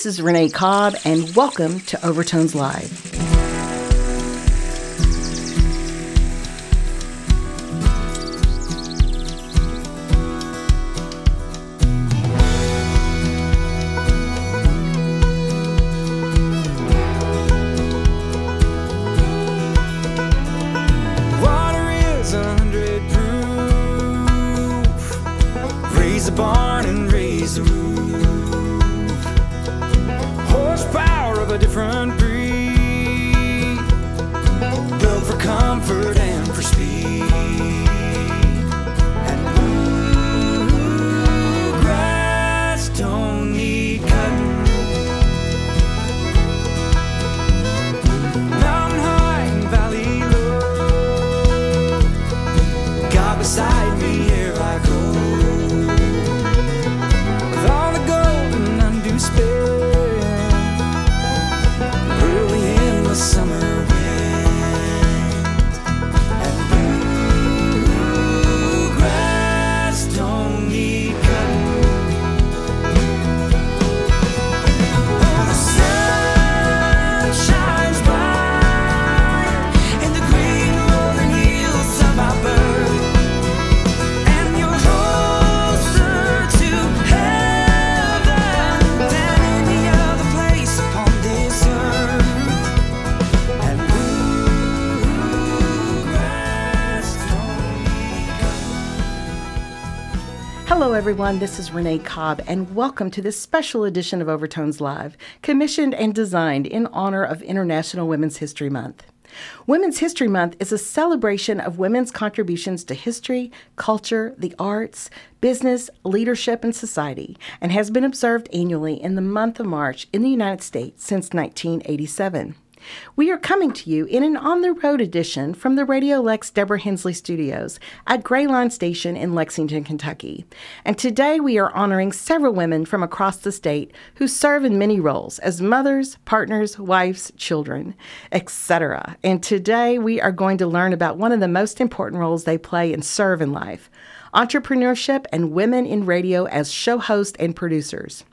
This is Renee Cobb, and welcome to Overtones Live. Hello everyone, this is Renee Cobb, and welcome to this special edition of Overtones Live, commissioned and designed in honor of International Women's History Month. Women's History Month is a celebration of women's contributions to history, culture, the arts, business, leadership, and society, and has been observed annually in the month of March in the United States since 1987. We are coming to you in an on-the-road edition from the Radio Lex Deborah Hensley Studios at Gray Line Station in Lexington, Kentucky. And today we are honoring several women from across the state who serve in many roles as mothers, partners, wives, children, etc. And today we are going to learn about one of the most important roles they play and serve in life: entrepreneurship and women in radio as show hosts and producers.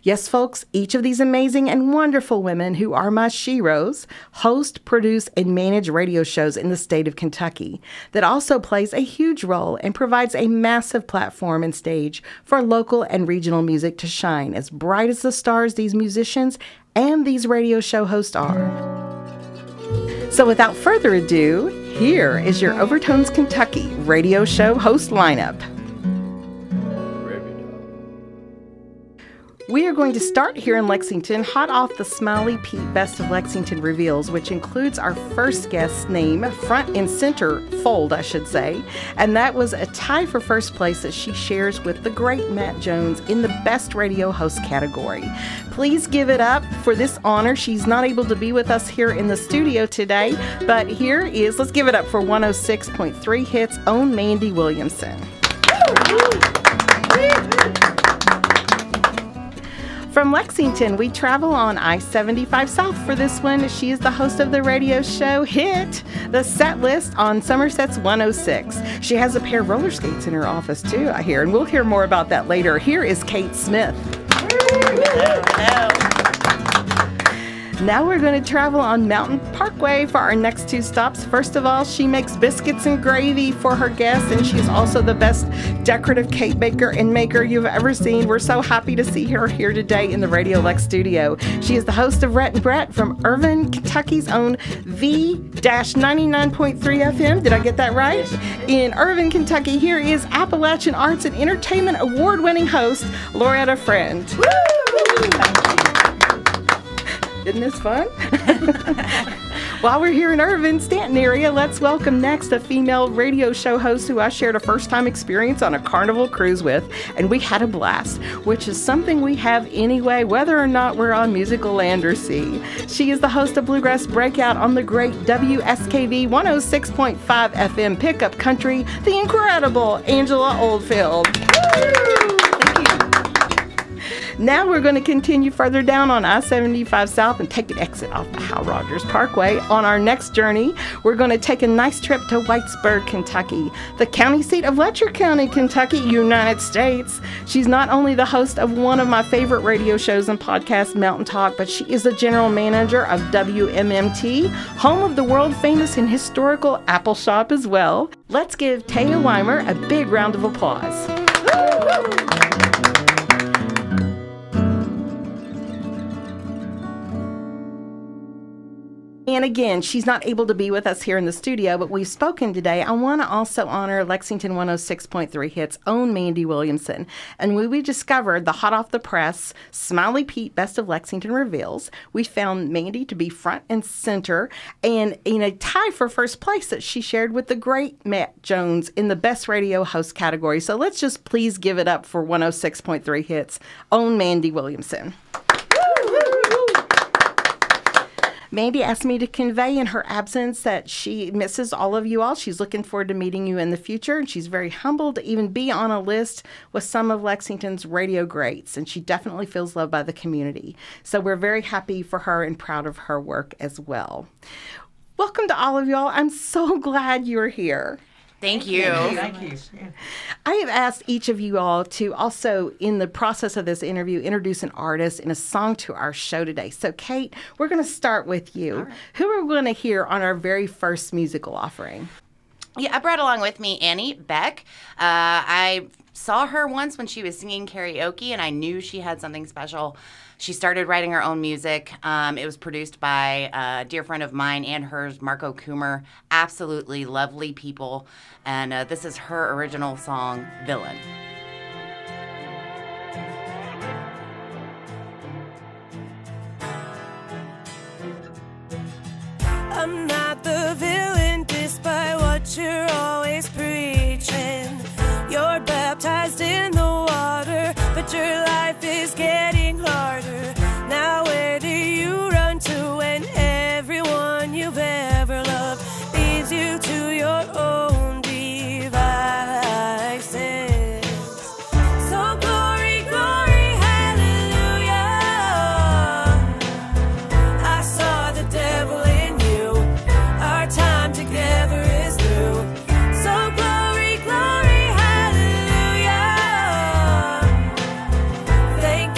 Yes, folks, each of these amazing and wonderful women who are my sheroes host, produce, and manage radio shows in the state of Kentucky that also plays a huge role and provides a massive platform and stage for local and regional music to shine as bright as the stars these musicians and these radio show hosts are. So without further ado, here is your Overtones Kentucky radio show host lineup. We are going to start here in Lexington, hot off the Smiley Pete Best of Lexington Reveals, which includes our first guest's name, front and center fold, I should say. And that was a tie for first place that she shares with the great Matt Jones in the Best Radio Host category. Please give it up for this honor. She's not able to be with us here in the studio today, but here is, let's give it up for 106.3 Hits' own Mandy Williamson. From Lexington, we travel on I-75 South for this one. She is the host of the radio show Hit, the set list on Somerset's 106. She has a pair of roller skates in her office too, I hear, and we'll hear more about that later. Here is Kate Smith. Hello, hello. Now we're going to travel on Mountain Parkway for our next two stops. First of all, she makes biscuits and gravy for her guests, and she's also the best decorative cake baker and maker you've ever seen. We're so happy to see her here today in the Radio Lex studio. She is the host of Rhett and Brett from Irvine, Kentucky's own V-99.3 FM. Did I get that right? In Irvine, Kentucky, here is Appalachian Arts and Entertainment Award-winning host, Loretta Friend. Woo! Isn't this fun? While we're here in Irvine, Stanton area, let's welcome next a female radio show host who I shared a first-time experience on a Carnival cruise with, and we had a blast, which is something we have anyway, whether or not we're on musical land or sea. She is the host of Bluegrass Breakout on the great WSKV 106.5 FM Pickup Country, the incredible Angela Oldfield. Woo! Thank you. Now we're going to continue further down on I-75 South and take an exit off the Hal Rogers Parkway. On our next journey, we're going to take a nice trip to Whitesburg, Kentucky, the county seat of Letcher County, Kentucky, United States. She's not only the host of one of my favorite radio shows and podcasts, Mountain Talk, but she is the general manager of WMMT, home of the world-famous and historical Apple Shop as well. Let's give Taya Weimer a big round of applause. And again, she's not able to be with us here in the studio, but we've spoken today. I want to also honor Lexington 106.3 Hits' own Mandy Williamson. And when we discovered the hot off the press Smiley Pete Best of Lexington Reveals, we found Mandy to be front and center and in a tie for first place that she shared with the great Matt Jones in the Best Radio Host category. So let's just please give it up for 106.3 Hits' own Mandy Williamson. Mandy asked me to convey in her absence that she misses all of you all. She's looking forward to meeting you in the future, and she's very humbled to even be on a list with some of Lexington's radio greats, and she definitely feels loved by the community. So we're very happy for her and proud of her work as well. Welcome to all of y'all. I'm so glad you're here. Thank you. Thank you. I have asked each of you all to also, in the process of this interview, introduce an artist and a song to our show today. So, Kate, we're going to start with you. Right. Who are we going to hear on our very first musical offering? Yeah, I brought along with me Annie Beck. I saw her once when she was singing karaoke, and I knew she had something special. She started writing her own music. It was produced by a dear friend of mine and hers, Marco Coomer. Absolutely lovely people. And this is her original song, Villain. I'm not the villain, despite what you're always preaching. You're baptized in the water, but your life is getting harder. Now where do you run to when everyone you've ever loved leaves you to your own devices? So glory, glory, hallelujah. I saw the devil in you. Our time together is through. So glory, glory, hallelujah. Thank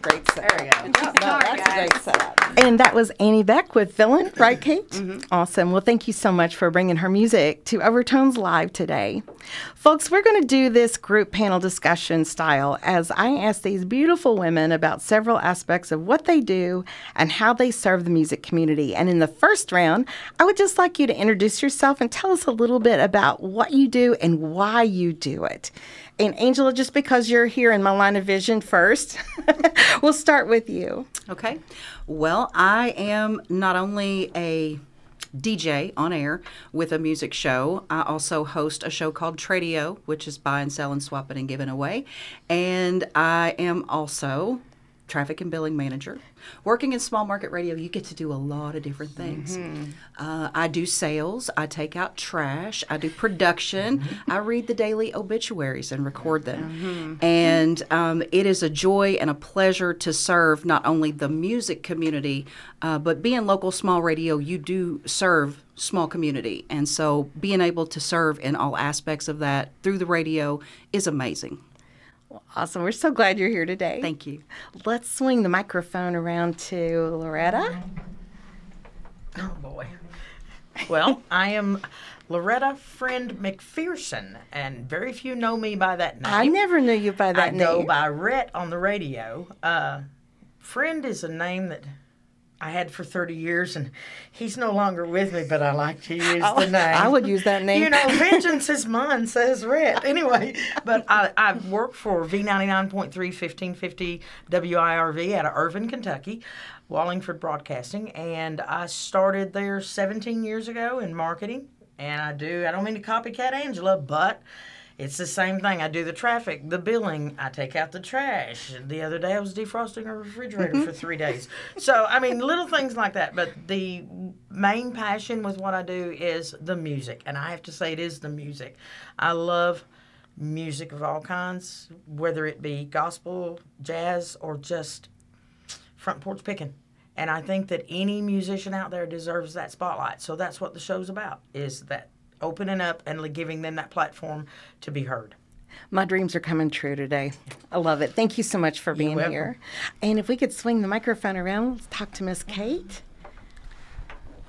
great setup. There we go. No, that's a great setup. And that was Annie Beck with Villain, right, Kate? Awesome. Well, thank you so much for bringing her music to Overtones Live today. Folks, we're going to do this group panel discussion style as I ask these beautiful women about several aspects of what they do and how they serve the music community. And in the first round, I would just like you to introduce yourself and tell us a little bit about what you do and why you do it. And Angela, just because you're here in my line of vision first, we'll start with you. Okay. Well, I am not only a DJ on air with a music show, I also host a show called Tradio, which is buy and sell and swap it and giving away. And I am also traffic and billing manager. Working in small market radio, you get to do a lot of different things. I do sales, I take out trash, I do production, I read the daily obituaries and record them. And it is a joy and a pleasure to serve not only the music community, but being local small radio, you do serve small community. And so being able to serve in all aspects of that through the radio is amazing. Awesome. We're so glad you're here today. Thank you. Let's swing the microphone around to Loretta. Oh, boy. Well, I am Loretta Friend McPherson, and very few know me by that name. I never knew you by that I name. go by Rhett on the radio. Friend is a name that I had for 30 years, and he's no longer with me, but I like to use the name. I would use that name. You know, vengeance is mine, says Rhett. Anyway, but I work for V99.3 1550 WIRV out of Irvine, Kentucky, Wallingford Broadcasting, and I started there 17 years ago in marketing, and I don't mean to copycat Angela, but it's the same thing. I do the traffic, the billing. I take out the trash. The other day I was defrosting a refrigerator for 3 days. So, I mean, little things like that. But the main passion with what I do is the music. And I have to say it is the music. I love music of all kinds, whether it be gospel, jazz, or just front porch picking. And I think that any musician out there deserves that spotlight. So that's what the show's about, is that opening up and giving them that platform to be heard. My dreams are coming true today. I love it. Thank you so much for being here. And if we could swing the microphone around, let's talk to Miss Kate.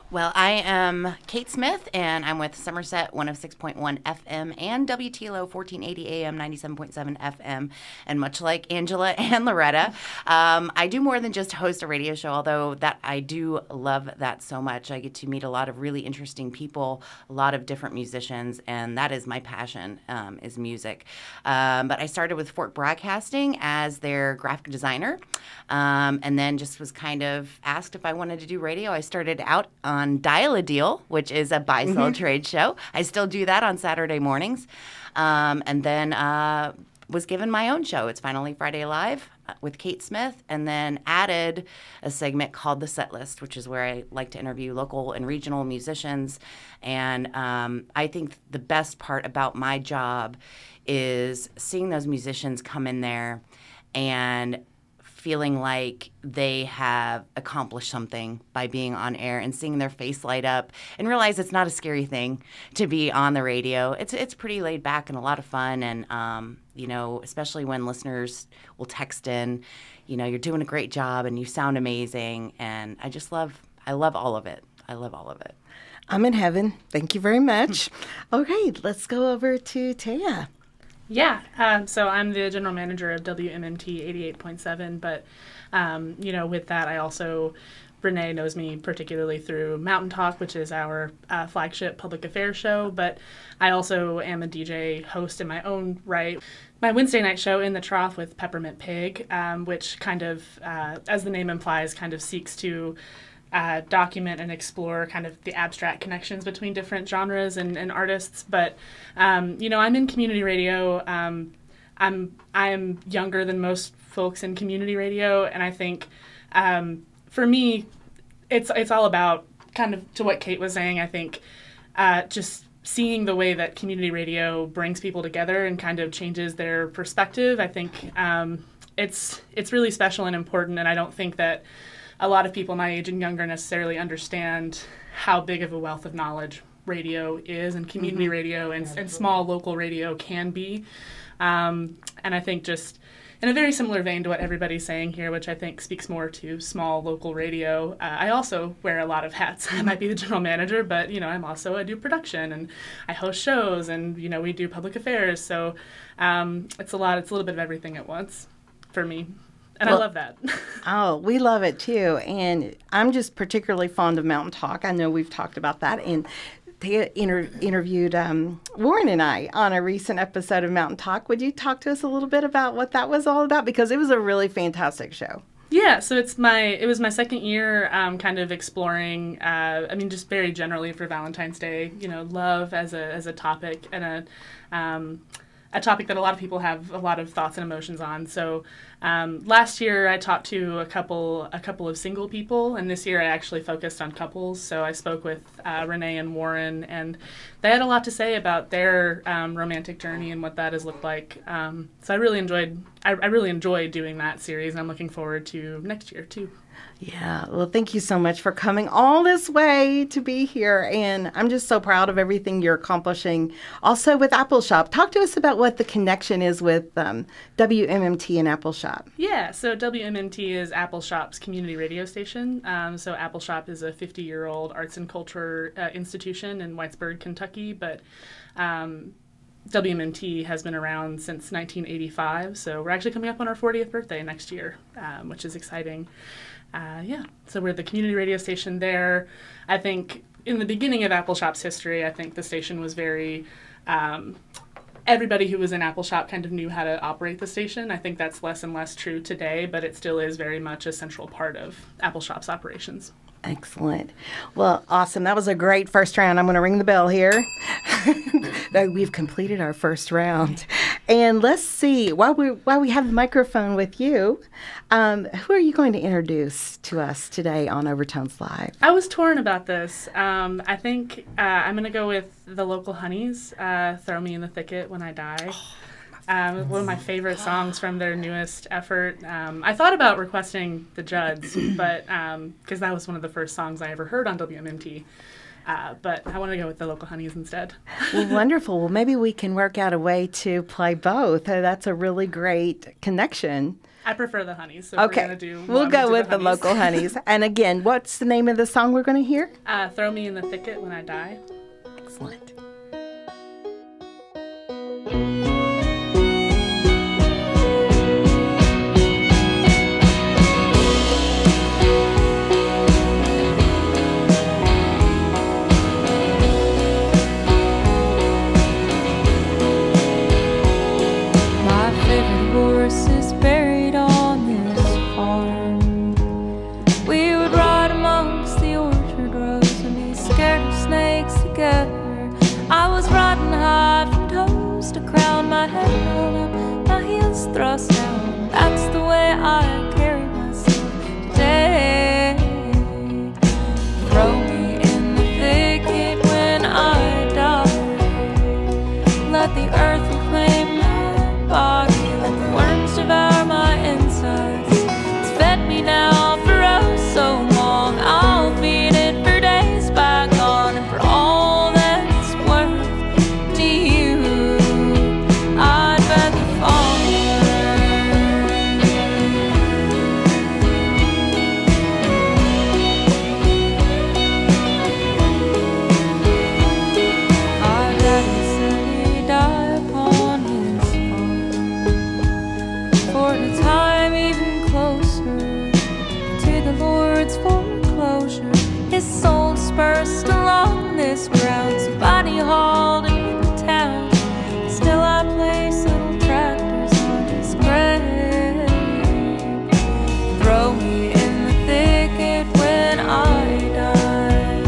Well, I am Kate Smith, and I'm with Somerset 106.1 FM and WTLO 1480 AM 97.7 FM. And much like Angela and Loretta, I do more than just host a radio show, although that I do love that so much. I get to meet a lot of really interesting people, a lot of different musicians, and that is my passion, is music. But I started with Fork Broadcasting as their graphic designer, and then just was kind of asked if I wanted to do radio. I started out on Dial a Deal, which is a buy-sell trade show. I still do that on Saturday mornings. And then was given my own show. It's Finally Friday Live with Kate Smith, and then added a segment called The Set List, which is where I like to interview local and regional musicians. And I think the best part about my job is seeing those musicians come in there and feeling like they have accomplished something by being on air and seeing their face light up and realize it's not a scary thing to be on the radio. It's pretty laid back and a lot of fun. And, you know, especially when listeners will text in, you know, you're doing a great job and you sound amazing. And I love all of it. I love all of it. I'm in heaven. Thank you very much. Okay, let's go over to Taya. Yeah, so I'm the general manager of WMMT 88.7, but, you know, with that, I also, Renee knows me particularly through Mountain Talk, which is our flagship public affairs show, but I also am a DJ host in my own right. My Wednesday night show, In the Trough with Peppermint Pig, which kind of, as the name implies, kind of seeks to document and explore kind of the abstract connections between different genres and artists. But, you know, I'm in community radio. I'm younger than most folks in community radio, and I think for me, it's all about kind of to what Kate was saying. I think just seeing the way that community radio brings people together and kind of changes their perspective. I think it's really special and important, and I don't think that a lot of people my age and younger necessarily understand how big of a wealth of knowledge radio is, and community radio and small local radio can be. And I think just in a very similar vein to what everybody's saying here, which I think speaks more to small local radio, I also wear a lot of hats. I might be the general manager, but, I do production and I host shows and, we do public affairs. So it's a little bit of everything at once for me. And I love that. Oh, we love it too. And I'm just particularly fond of Mountain Talk. I know we've talked about that. And they interviewed Warren and I on a recent episode of Mountain Talk. Would you talk to us a little bit about what that was all about? Because it was a really fantastic show. Yeah, so it was my second year kind of exploring, just very generally for Valentine's Day, love as a topic and a topic that a lot of people have a lot of thoughts and emotions on. So last year I talked to a couple of single people, and this year I actually focused on couples. So I spoke with Renee and Warren, and they had a lot to say about their romantic journey and what that has looked like. So I really enjoyed doing that series, and I'm looking forward to next year too. Yeah, well, thank you so much for coming all this way to be here, and I'm just so proud of everything you're accomplishing. Also with Apple Shop, talk to us about what the connection is with WMMT and Apple Shop. Yeah, so WMMT is Apple Shop's community radio station. So Apple Shop is a 50-year-old arts and culture institution in Whitesburg, Kentucky, but WMMT has been around since 1985, so we're actually coming up on our 40th birthday next year, which is exciting. So we're the community radio station there. I think in the beginning of Apple Shop's history, I think the station was very, everybody who was in Apple Shop kind of knew how to operate the station. I think that's less and less true today, but it still is very much a central part of Apple Shop's operations. Excellent. Well, awesome. That was a great first round. I'm going to ring the bell here. We've completed our first round. And let's see, while we have the microphone with you, who are you going to introduce to us today on Overtones Live? I was torn about this. I think I'm going to go with the Local Honeys, Throw Me in the Thicket When I Die. One of my favorite songs from their newest effort. I thought about requesting The Judds, but because that was one of the first songs I ever heard on WMMT. But I want to go with the Local Honeys instead. Well, wonderful. Well, maybe we can work out a way to play both. That's a really great connection. I prefer the Honeys. So okay, we'll go with the Local Honeys. And again, what's the name of the song we're going to hear? Throw Me in the Thicket When I Die. Excellent. Thrust down, that's the way I carry myself today. Throw me in the thicket when I die. Let the earth reclaim my body. Let the worms devour my insides. It's fed me now for oh so long. I'll feed it for days by gone, and for all that it's worth to you, I'd bet the fall. His soul dispersed along this ground, somebody hauled him to town. Still I place little tractors on his grave. Throw me in the thicket when I die.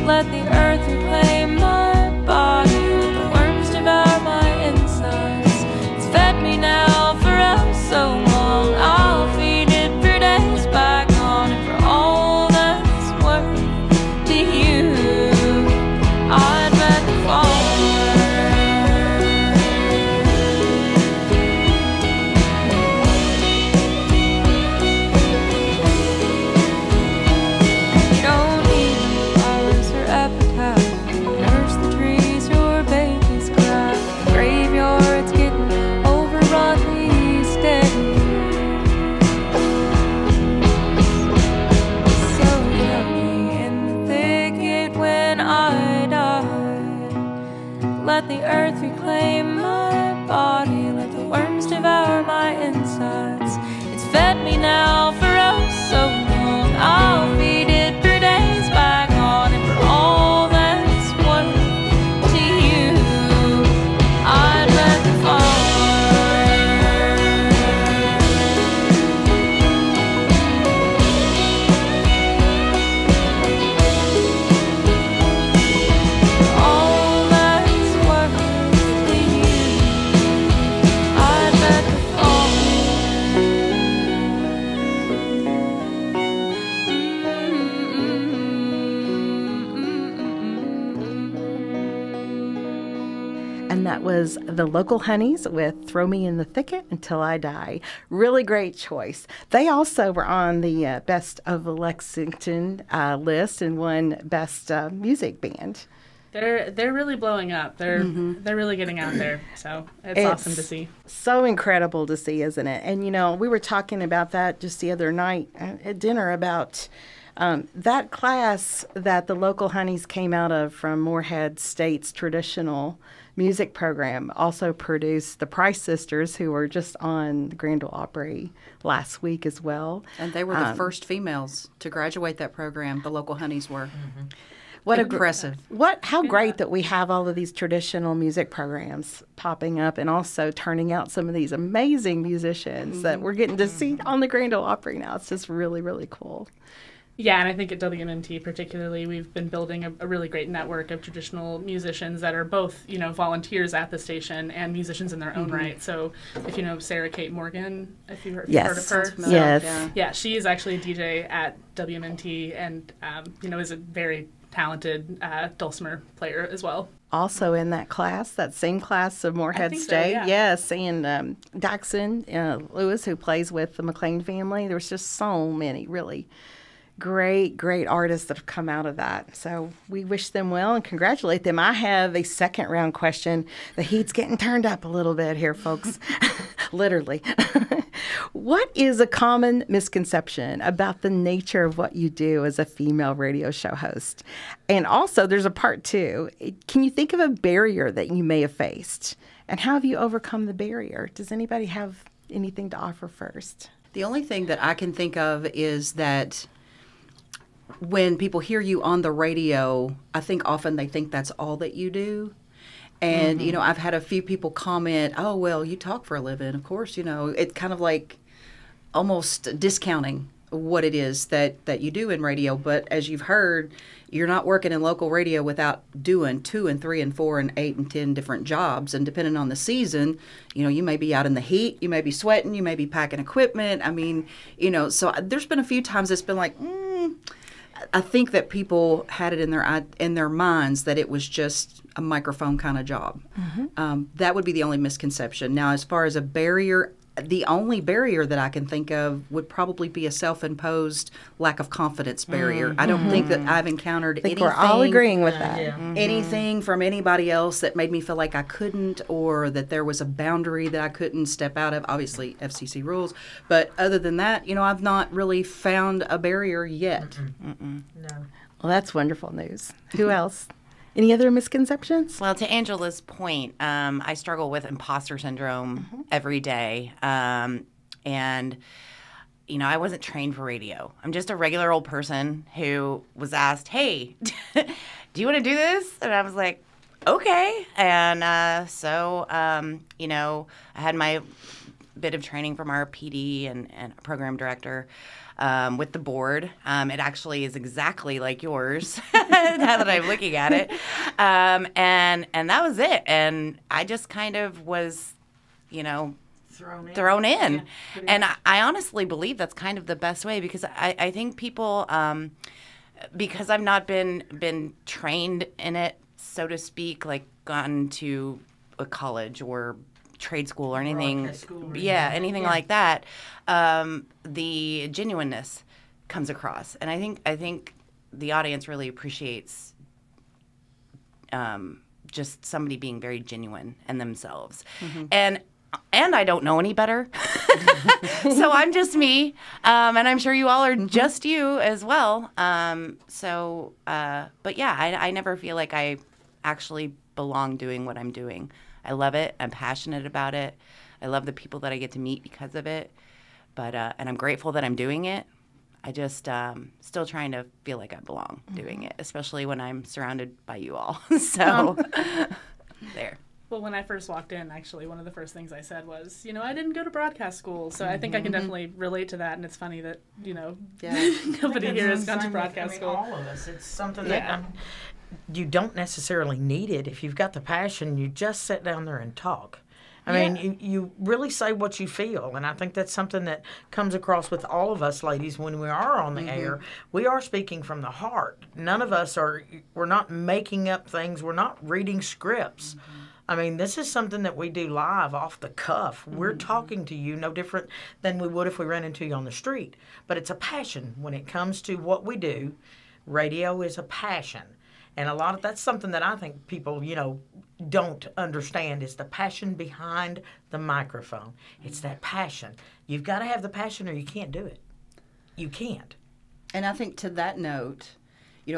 Let the earth reclaim my body. Let the worms devour my insides. It's fed me now for oh so long. I'll feed it for days by gone, and for all that's worth to you, I'd bet the that was the Local Honeys with Throw Me in the Thicket Until I Die. Really great choice. They also were on the Best of Lexington list and won Best Music Band. They're really blowing up. They're really getting out there. So it's awesome to see. So incredible to see, isn't it? And, you know, we were talking about that just the other night at dinner about that class that the Local Honeys came out of from Morehead State's traditional music program also produced the Price Sisters, who were just on the Grand Ole Opry last week as well. And they were the first females to graduate that program. The Local Honeys were. What impressive. How great that we have all of these traditional music programs popping up and also turning out some of these amazing musicians that we're getting to see on the Grand Ole Opry now. It's just really, really cool. Yeah, and I think at WMNT particularly, we've been building a really great network of traditional musicians that are both, you know, volunteers at the station and musicians in their own right. So if you know Sarah Kate Morgan, if you've heard of her. So, Yes. Yeah, she is actually a DJ at WMNT and, you know, is a very talented dulcimer player as well. Also in that class, that same class of Morehead State. So, yeah. Yes, and Daxon Lewis, who plays with the McLean family. There's just so many really great artists that have come out of that. So we wish them well and congratulate them. I have a second round question. The heat's getting turned up a little bit here, folks. Literally. What is a common misconception about the nature of what you do as a female radio show host? And also, there's a part two. Can you think of a barrier that you may have faced? And how have you overcome the barrier? Does anybody have anything to offer first? The only thing that I can think of is that when people hear you on the radio, I think often they think that's all that you do. And, you know, I've had a few people comment, oh, well, you talk for a living. Of course, you know, it's kind of like almost discounting what it is that you do in radio. But as you've heard, you're not working in local radio without doing 2 and 3 and 4 and 8 and 10 different jobs. And depending on the season, you know, you may be out in the heat, you may be sweating, you may be packing equipment. I mean, you know, so there's been a few times it's been like, I think that people had it in their minds that it was just a microphone kind of job. That would be the only misconception. Now, as far as a barrier, the only barrier that I can think of would probably be a self-imposed lack of confidence barrier. I don't think that I've encountered anything. We're all agreeing with that. Anything from anybody else that made me feel like I couldn't, or that there was a boundary that I couldn't step out of. Obviously, FCC rules. But other than that, you know, I've not really found a barrier yet. No. Well, that's wonderful news. Who else? Any other misconceptions? Well, to Angela's point, I struggle with imposter syndrome every day. And, you know, I wasn't trained for radio. I'm just a regular old person who was asked, hey, do you want to do this? And I was like, okay. And so, you know, I had my bit of training from our PD and program director. With the board. It actually is exactly like yours now that I'm looking at it. And that was it. And I just kind of was, you know, thrown in. Yeah, and I honestly believe that's kind of the best way because I think people, because I've not been trained in it, so to speak, like gone to a college or trade school or anything, anything like that, the genuineness comes across, and I think the audience really appreciates just somebody being very genuine and themselves, and I don't know any better, so I'm just me, and I'm sure you all are just you as well. But yeah, I never feel like I actually belong doing what I'm doing. I love it. I'm passionate about it. I love the people that I get to meet because of it. But and I'm grateful that I'm doing it. I just still trying to feel like I belong doing it, especially when I'm surrounded by you all. So there. Well, when I first walked in, actually, one of the first things I said was, you know, I didn't go to broadcast school, so I think I can definitely relate to that. And it's funny that, you know, nobody here has gone to broadcast school. All of us. It's something that you don't necessarily need it. If you've got the passion, you just sit down there and talk. I mean, you really say what you feel, and I think that's something that comes across with all of us ladies when we are on the air. We are speaking from the heart. None of us we're not making up things. We're not reading scripts. I mean, this is something that we do live off the cuff. We're talking to you no different than we would if we ran into you on the street. But it's a passion. When it comes to what we do, radio is a passion. And that's something that I think people, don't understand is the passion behind the microphone. It's that passion. You've got to have the passion or you can't do it. You can't. And I think to that note,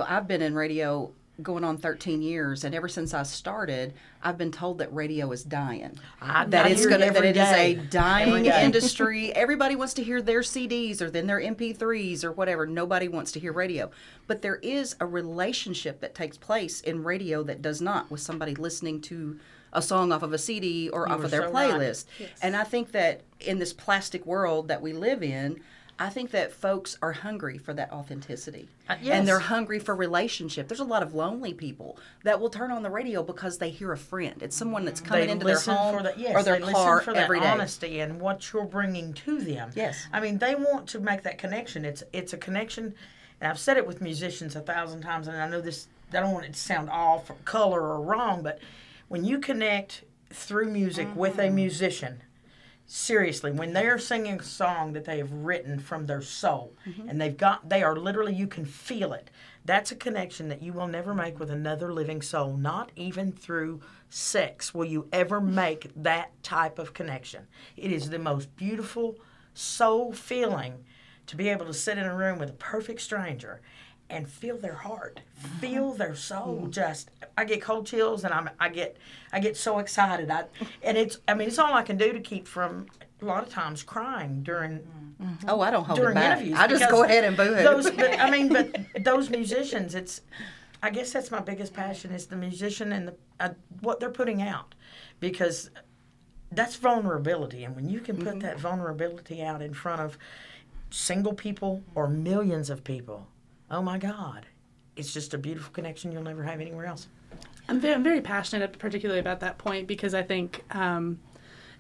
I've been in radio going on 13 years, and ever since I started, I've been told that radio is dying. That it is a dying industry. Everybody wants to hear their CDs or then their MP3s or whatever. Nobody wants to hear radio. But there is a relationship that takes place in radio that does not with somebody listening to a song off of a CD or off of their playlist. Right. Yes. And I think that in this plastic world that we live in, I think that folks are hungry for that authenticity. Yes. And they're hungry for relationship. There's a lot of lonely people that will turn on the radio because they hear a friend. It's someone that's coming into their home or their car every day. Honesty and what you're bringing to them. Yes. I mean, they want to make that connection. It's a connection, and I've said it with musicians 1,000 times, and I know this, I don't want it to sound off or color or wrong, but when you connect through music with a musician, seriously, when they are singing a song that they have written from their soul, and they are literally, you can feel it. That's a connection that you will never make with another living soul. Not even through sex will you ever make that type of connection. It is the most beautiful soul feeling to be able to sit in a room with a perfect stranger and feel their heart, feel their soul. I get cold chills, and I get so excited. It's all I can do to keep from a lot of times crying during. Oh, I don't hold it during back. interviews. I just go ahead and boo-hoo. But those musicians, I guess that's my biggest passion is the musician and what they're putting out, because that's vulnerability, and when you can put that vulnerability out in front of single people or millions of people. Oh, my God. It's just a beautiful connection you'll never have anywhere else. I'm very passionate, particularly about that point, because I think,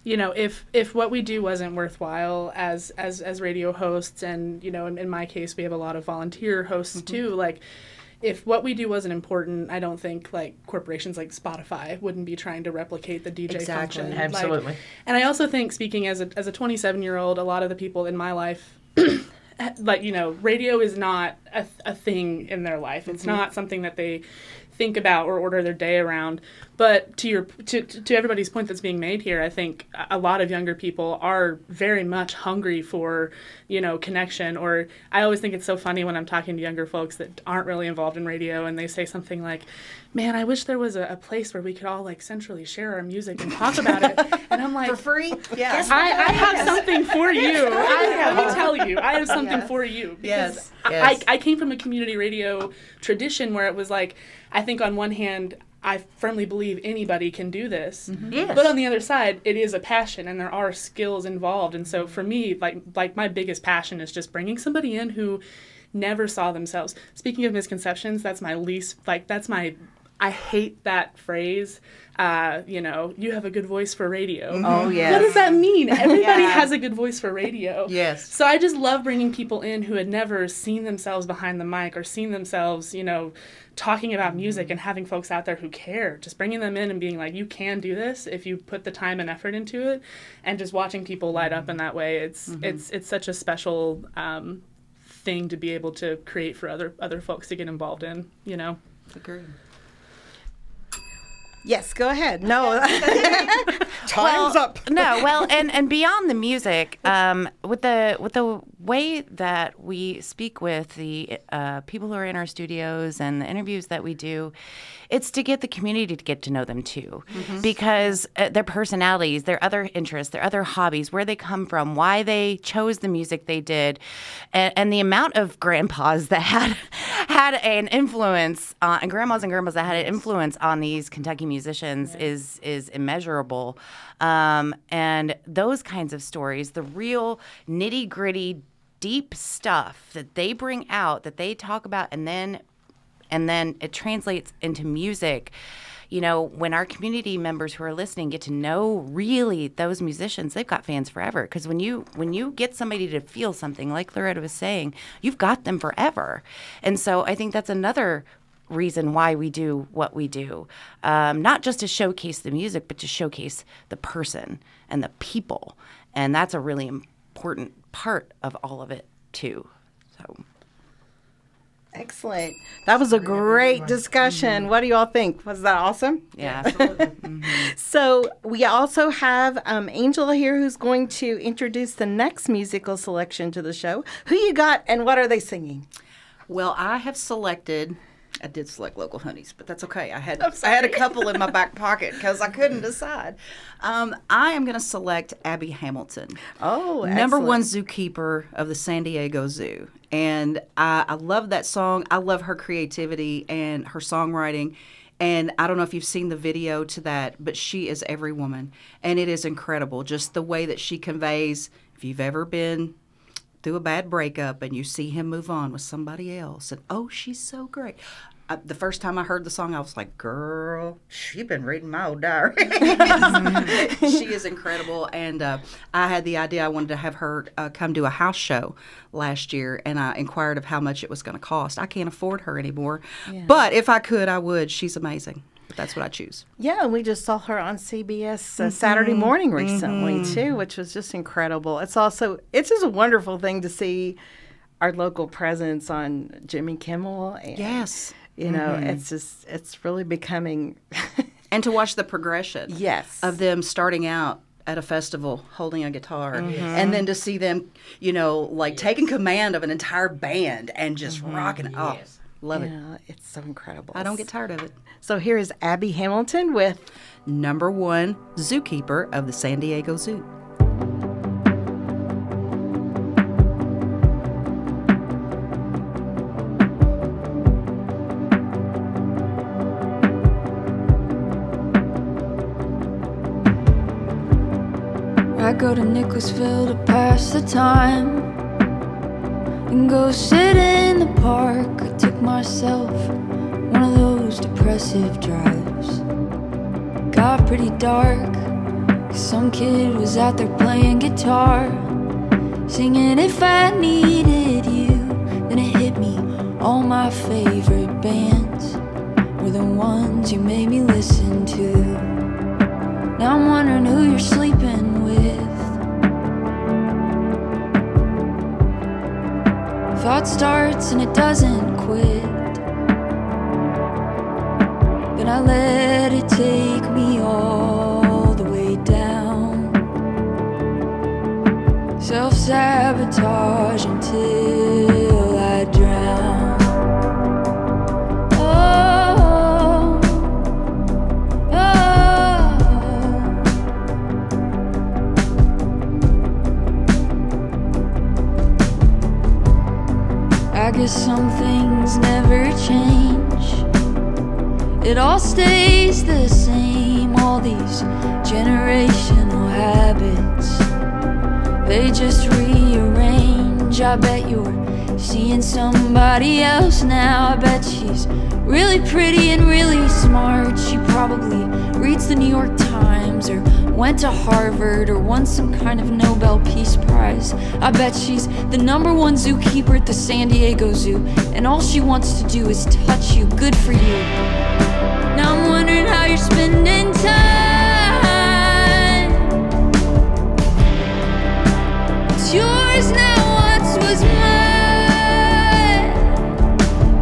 if what we do wasn't worthwhile as radio hosts, and, in my case, we have a lot of volunteer hosts too, like, if what we do wasn't important, I don't think, like, corporations like Spotify wouldn't be trying to replicate the DJ function. Absolutely. And I also think, speaking as a 27-year-old, a lot of the people in my life radio is not a thing in their life. It's not something that they think about or order their day around. But to everybody's point that's being made here, I think a lot of younger people are very much hungry for, connection. Or I always think it's so funny when I'm talking to younger folks that aren't really involved in radio, and they say something like, man, I wish there was a place where we could all, like, centrally share our music and talk about it. And I'm like, for free? Yeah. I have something for you. Let me tell you, I have something for you. Because I came from a community radio tradition where it was like, I think on one hand, I firmly believe anybody can do this. Yes. But on the other side, it is a passion, and there are skills involved. And so for me, like my biggest passion is just bringing somebody in who never saw themselves. Speaking of misconceptions, I hate that phrase. You have a good voice for radio. Oh, yes. What does that mean? Everybody has a good voice for radio. Yes. So I just love bringing people in who had never seen themselves behind the mic or seen themselves, talking about music, and having folks out there who care. Just bringing them in and being like, you can do this if you put the time and effort into it, and just watching people light up in that way. It's such a special thing to be able to create for other folks to get involved in. Agreed. Yes, go ahead. No. Time's up. And beyond the music, with the way that we speak with the people who are in our studios and the interviews that we do, it's to get the community to get to know them too, because their personalities, their other interests, their other hobbies, where they come from, why they chose the music they did, and the amount of grandpas that had an influence, and grandmas that had an influence on these Kentucky musicians is immeasurable. And those kinds of stories, the real nitty-gritty, deep stuff that they bring out, that they talk about, and then it translates into music. When our community members who are listening get to know really those musicians, they've got fans forever. Because when you get somebody to feel something, like Loretta was saying, you've got them forever. And so I think that's another reason why we do what we do. Not just to showcase the music, but to showcase the person and the people. And that's a really important part of all of it, too. So. Excellent. That was a great discussion. What do you all think? Was that awesome? Yeah. So we also have Angela here who's going to introduce the next musical selection to the show. Who you got and what are they singing? Well, I did select Local Honeys, but that's okay. I had a couple in my back pocket because I couldn't decide. I am going to select Abby Hamilton. Oh, Number excellent. one zookeeper of the San Diego Zoo. And I love that song. I love her creativity and her songwriting. And I don't know if you've seen the video to that, but she is every woman. And it is incredible, just the way that she conveys. If you've ever been through a bad breakup and you see him move on with somebody else, and oh, she's so great. The first time I heard the song, I was like, girl, she been reading my old diary. She is incredible. And I had the idea I wanted to have her come do a house show last year, and I inquired of how much it was going to cost. I can't afford her anymore. Yeah. But if I could, I would. She's amazing. That's what I choose. Yeah, and we just saw her on CBS Saturday morning recently, too, which was just incredible. It's just a wonderful thing to see our local presence on Jimmy Kimmel. And, yes. You know, it's really becoming. And to watch the progression. Yes. Of them starting out at a festival holding a guitar, and then to see them, taking command of an entire band and just rocking. Oh, love it. It's so incredible. I don't get tired of it. So here is Abby Hamilton with Number One Zookeeper of the San Diego Zoo. I go to Nicholasville to pass the time and go sit in the park. I took myself one of those depressive drives. Got pretty dark, 'cause some kid was out there playing guitar, singing If I Needed You. Then it hit me, all my favorite bands were the ones you made me listen to. Now I'm wondering who you're sleeping with. Thought starts and it doesn't quit, but I let it take me all the way down. Self-sabotage until I drown. I guess some things never change. It all stays the same. All these generational habits, they just rearrange. I bet you're seeing somebody else now. I bet she's really pretty and really smart. She probably reads the New York Times or went to Harvard or won some kind of Nobel Peace Prize. I bet she's the number one zookeeper at the San Diego Zoo, and all she wants to do is touch you. Good for you. Now I'm wondering how you're spending time. It's yours now, once was mine.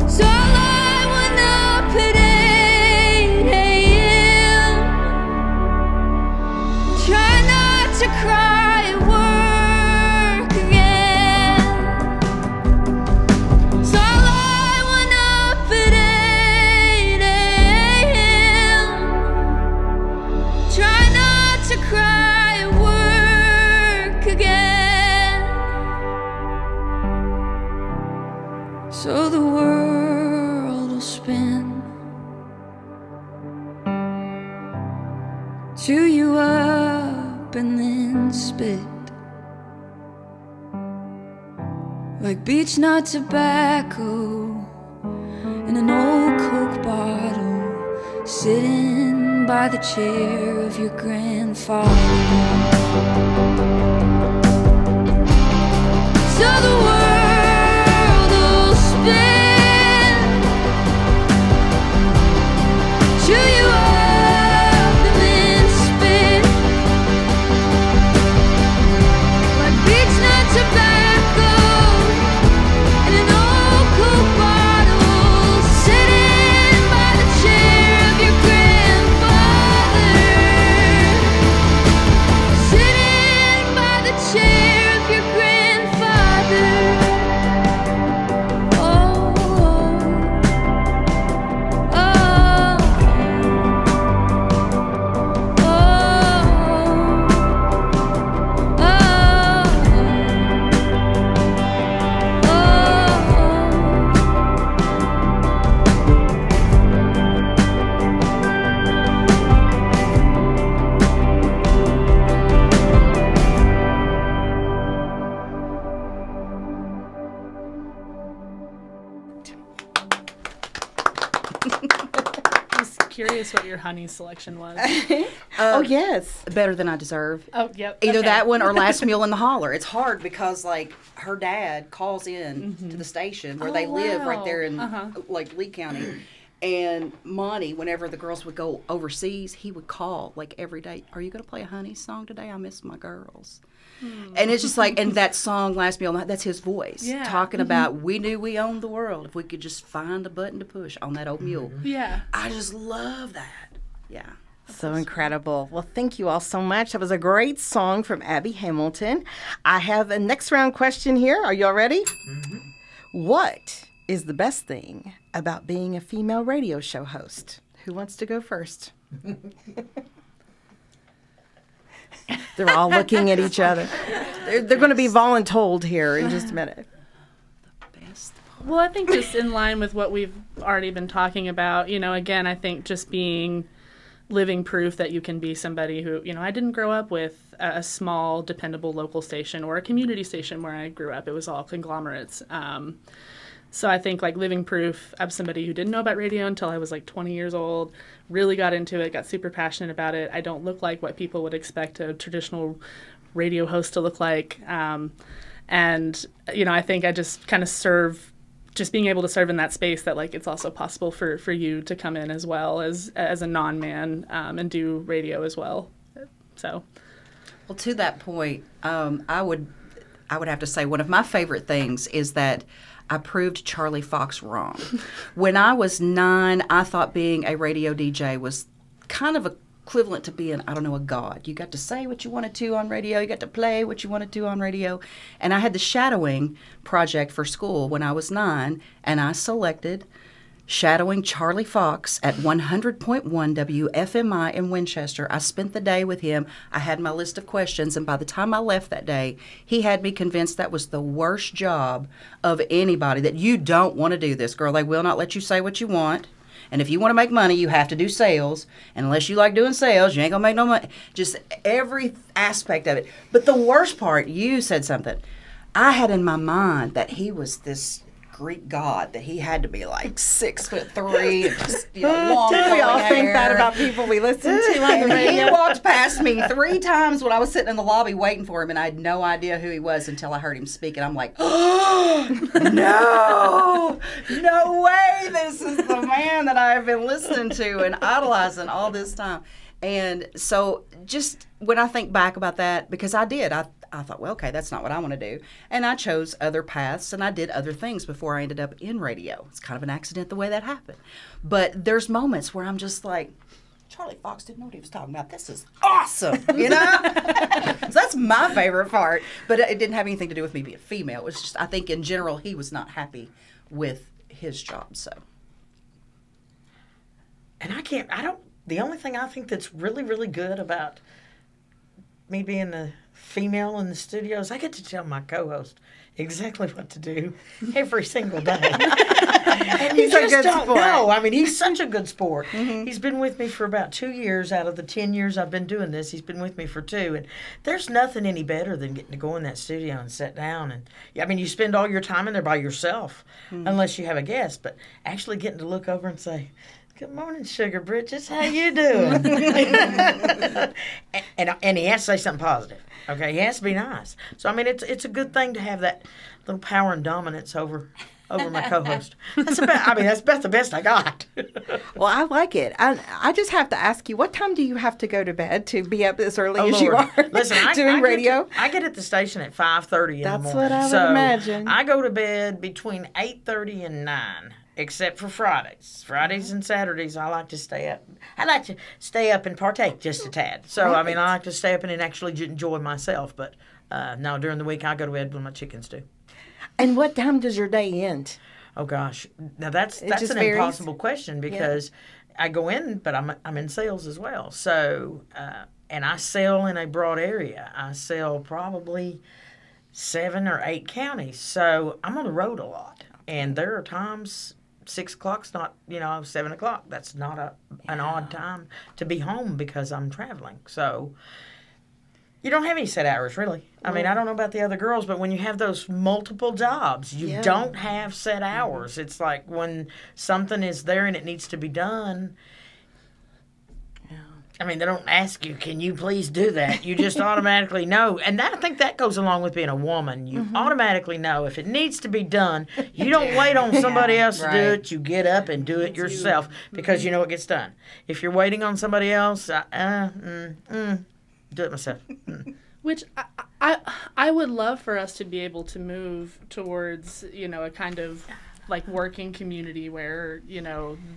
So I'll lie one up at 8 a.m. Try not to cry at work again. So I'll lie one up at 8 a.m. Try not to cry at work again. So the world will spin, chew you up and then spit like beech nut tobacco in an old Coke bottle, sitting by the chair of your grandfather. So the world will spin, Just curious what your honey selection was. Oh, yes. Better Than I Deserve. Oh, yep. Either okay. that one or Last Meal in the Holler. It's hard because, like, her dad calls in to the station where they live right there in, like, Lee County. And Monty, whenever the girls would go overseas, he would call, like, every day, "Are you going to play a Honey song today? I miss my girls." And it's just like, and that song, Last Meal, that's his voice. Yeah. Talking about, we knew we owned the world if we could just find a button to push on that old mule. Yeah. I just love that. Yeah. So incredible. Well, thank you all so much. That was a great song from Abby Hamilton. I have a next round question here. Are y'all ready? What is the best thing about being a female radio show host? Who wants to go first? They're all looking at each other. They're going to be voluntold here in just a minute. Well, I think just in line with what we've already been talking about, again, I think just being living proof that you can be somebody who, I didn't grow up with a small, dependable local station or a community station where I grew up. It was all conglomerates. So I think like living proof of somebody who didn't know about radio until I was like 20 years old, really got into it, got super passionate about it. I don't look like what people would expect a traditional radio host to look like. And, I think I just kind of just being able to serve in that space that like it's also possible for you to come in as well as a non-man and do radio as well. So. Well, to that point, I would have to say one of my favorite things is that I proved Charlie Fox wrong. When I was 9, I thought being a radio DJ was kind of equivalent to being, I don't know, a god. You got to say what you wanted to on radio. You got to play what you wanted to on radio. And I had the shadowing project for school when I was 9, and I selected shadowing Charlie Fox at 100.1 WFMI in Winchester. I spent the day with him. I had my list of questions, and by the time I left that day, he had me convinced that was the worst job of anybody, that you don't want to do this, girl. They will not let you say what you want. And if you want to make money, you have to do sales. And unless you like doing sales, you ain't going to make no money. Just every aspect of it. But the worst part, you said something. I had in my mind that he was this Greek god, that he had to be like 6'3" and just long Did we all flowing think hair. that about people we listen to on the And radio? he walked past me 3 times when I was sitting in the lobby waiting for him, and I had no idea who he was until I heard him speak, and I'm like, oh, no way, this is the man that I have been listening to and idolizing all this time. And so just when I think back about that, because I did, I thought, well, okay, that's not what I want to do. And I chose other paths, and I did other things before I ended up in radio. It's kind of an accident the way that happened. But there's moments where I'm just like, Charlie Fox didn't know what he was talking about. This is awesome, So that's my favorite part. But it didn't have anything to do with me being female. It was just, I think in general, he was not happy with his job, so. And the only thing I think that's really, really good about me being a female in the studio is I get to tell my co-host exactly what to do every single day. And He's a good don't sport. know. I mean, he's such a good sport. He's been with me for about 2 years. Out of the 10 years I've been doing this, he's been with me for 2. And there's nothing any better than getting to go in that studio and sit down. And I mean, you spend all your time in there by yourself, unless you have a guest. But actually getting to look over and say, "Good morning, Sugar Bridges. How you doing?" and he has to say something positive. Okay, he has to be nice. So I mean, it's a good thing to have that little power and dominance over my co-host. That's about the best I got. Well, I like it. I just have to ask you, what time do you have to go to bed to be up as early as you Lord. are Listen, doing radio? I get at the station at 5:30 in the That's morning. what I would so imagine. I go to bed between 8:30 and 9. Except for Fridays. Fridays and Saturdays, I like to stay up. I like to stay up and partake just a tad. So, I mean, I like to stay up and actually enjoy myself. But no, during the week, I go to bed when my chickens do. And what time does your day end? Oh, gosh. Now, that's just an varies? impossible question because I go in, but I'm in sales as well. So, and I sell in a broad area. I sell probably 7 or 8 counties. So, I'm on the road a lot. And there are times 6 o'clock's not, 7 o'clock. That's not an odd time to be home because I'm traveling. So You don't have any set hours, really. I mean, I don't know about the other girls, but when you have those multiple jobs, you don't have set hours. It's like when something is there and it needs to be done. I mean, they don't ask you, can you please do that? You just automatically know. And I think that goes along with being a woman. You automatically know if it needs to be done. You don't wait on somebody else to do it. You get up and do it yourself because you know it gets done. If you're waiting on somebody else, do it myself. Which I would love for us to be able to move towards, a kind of like working community where,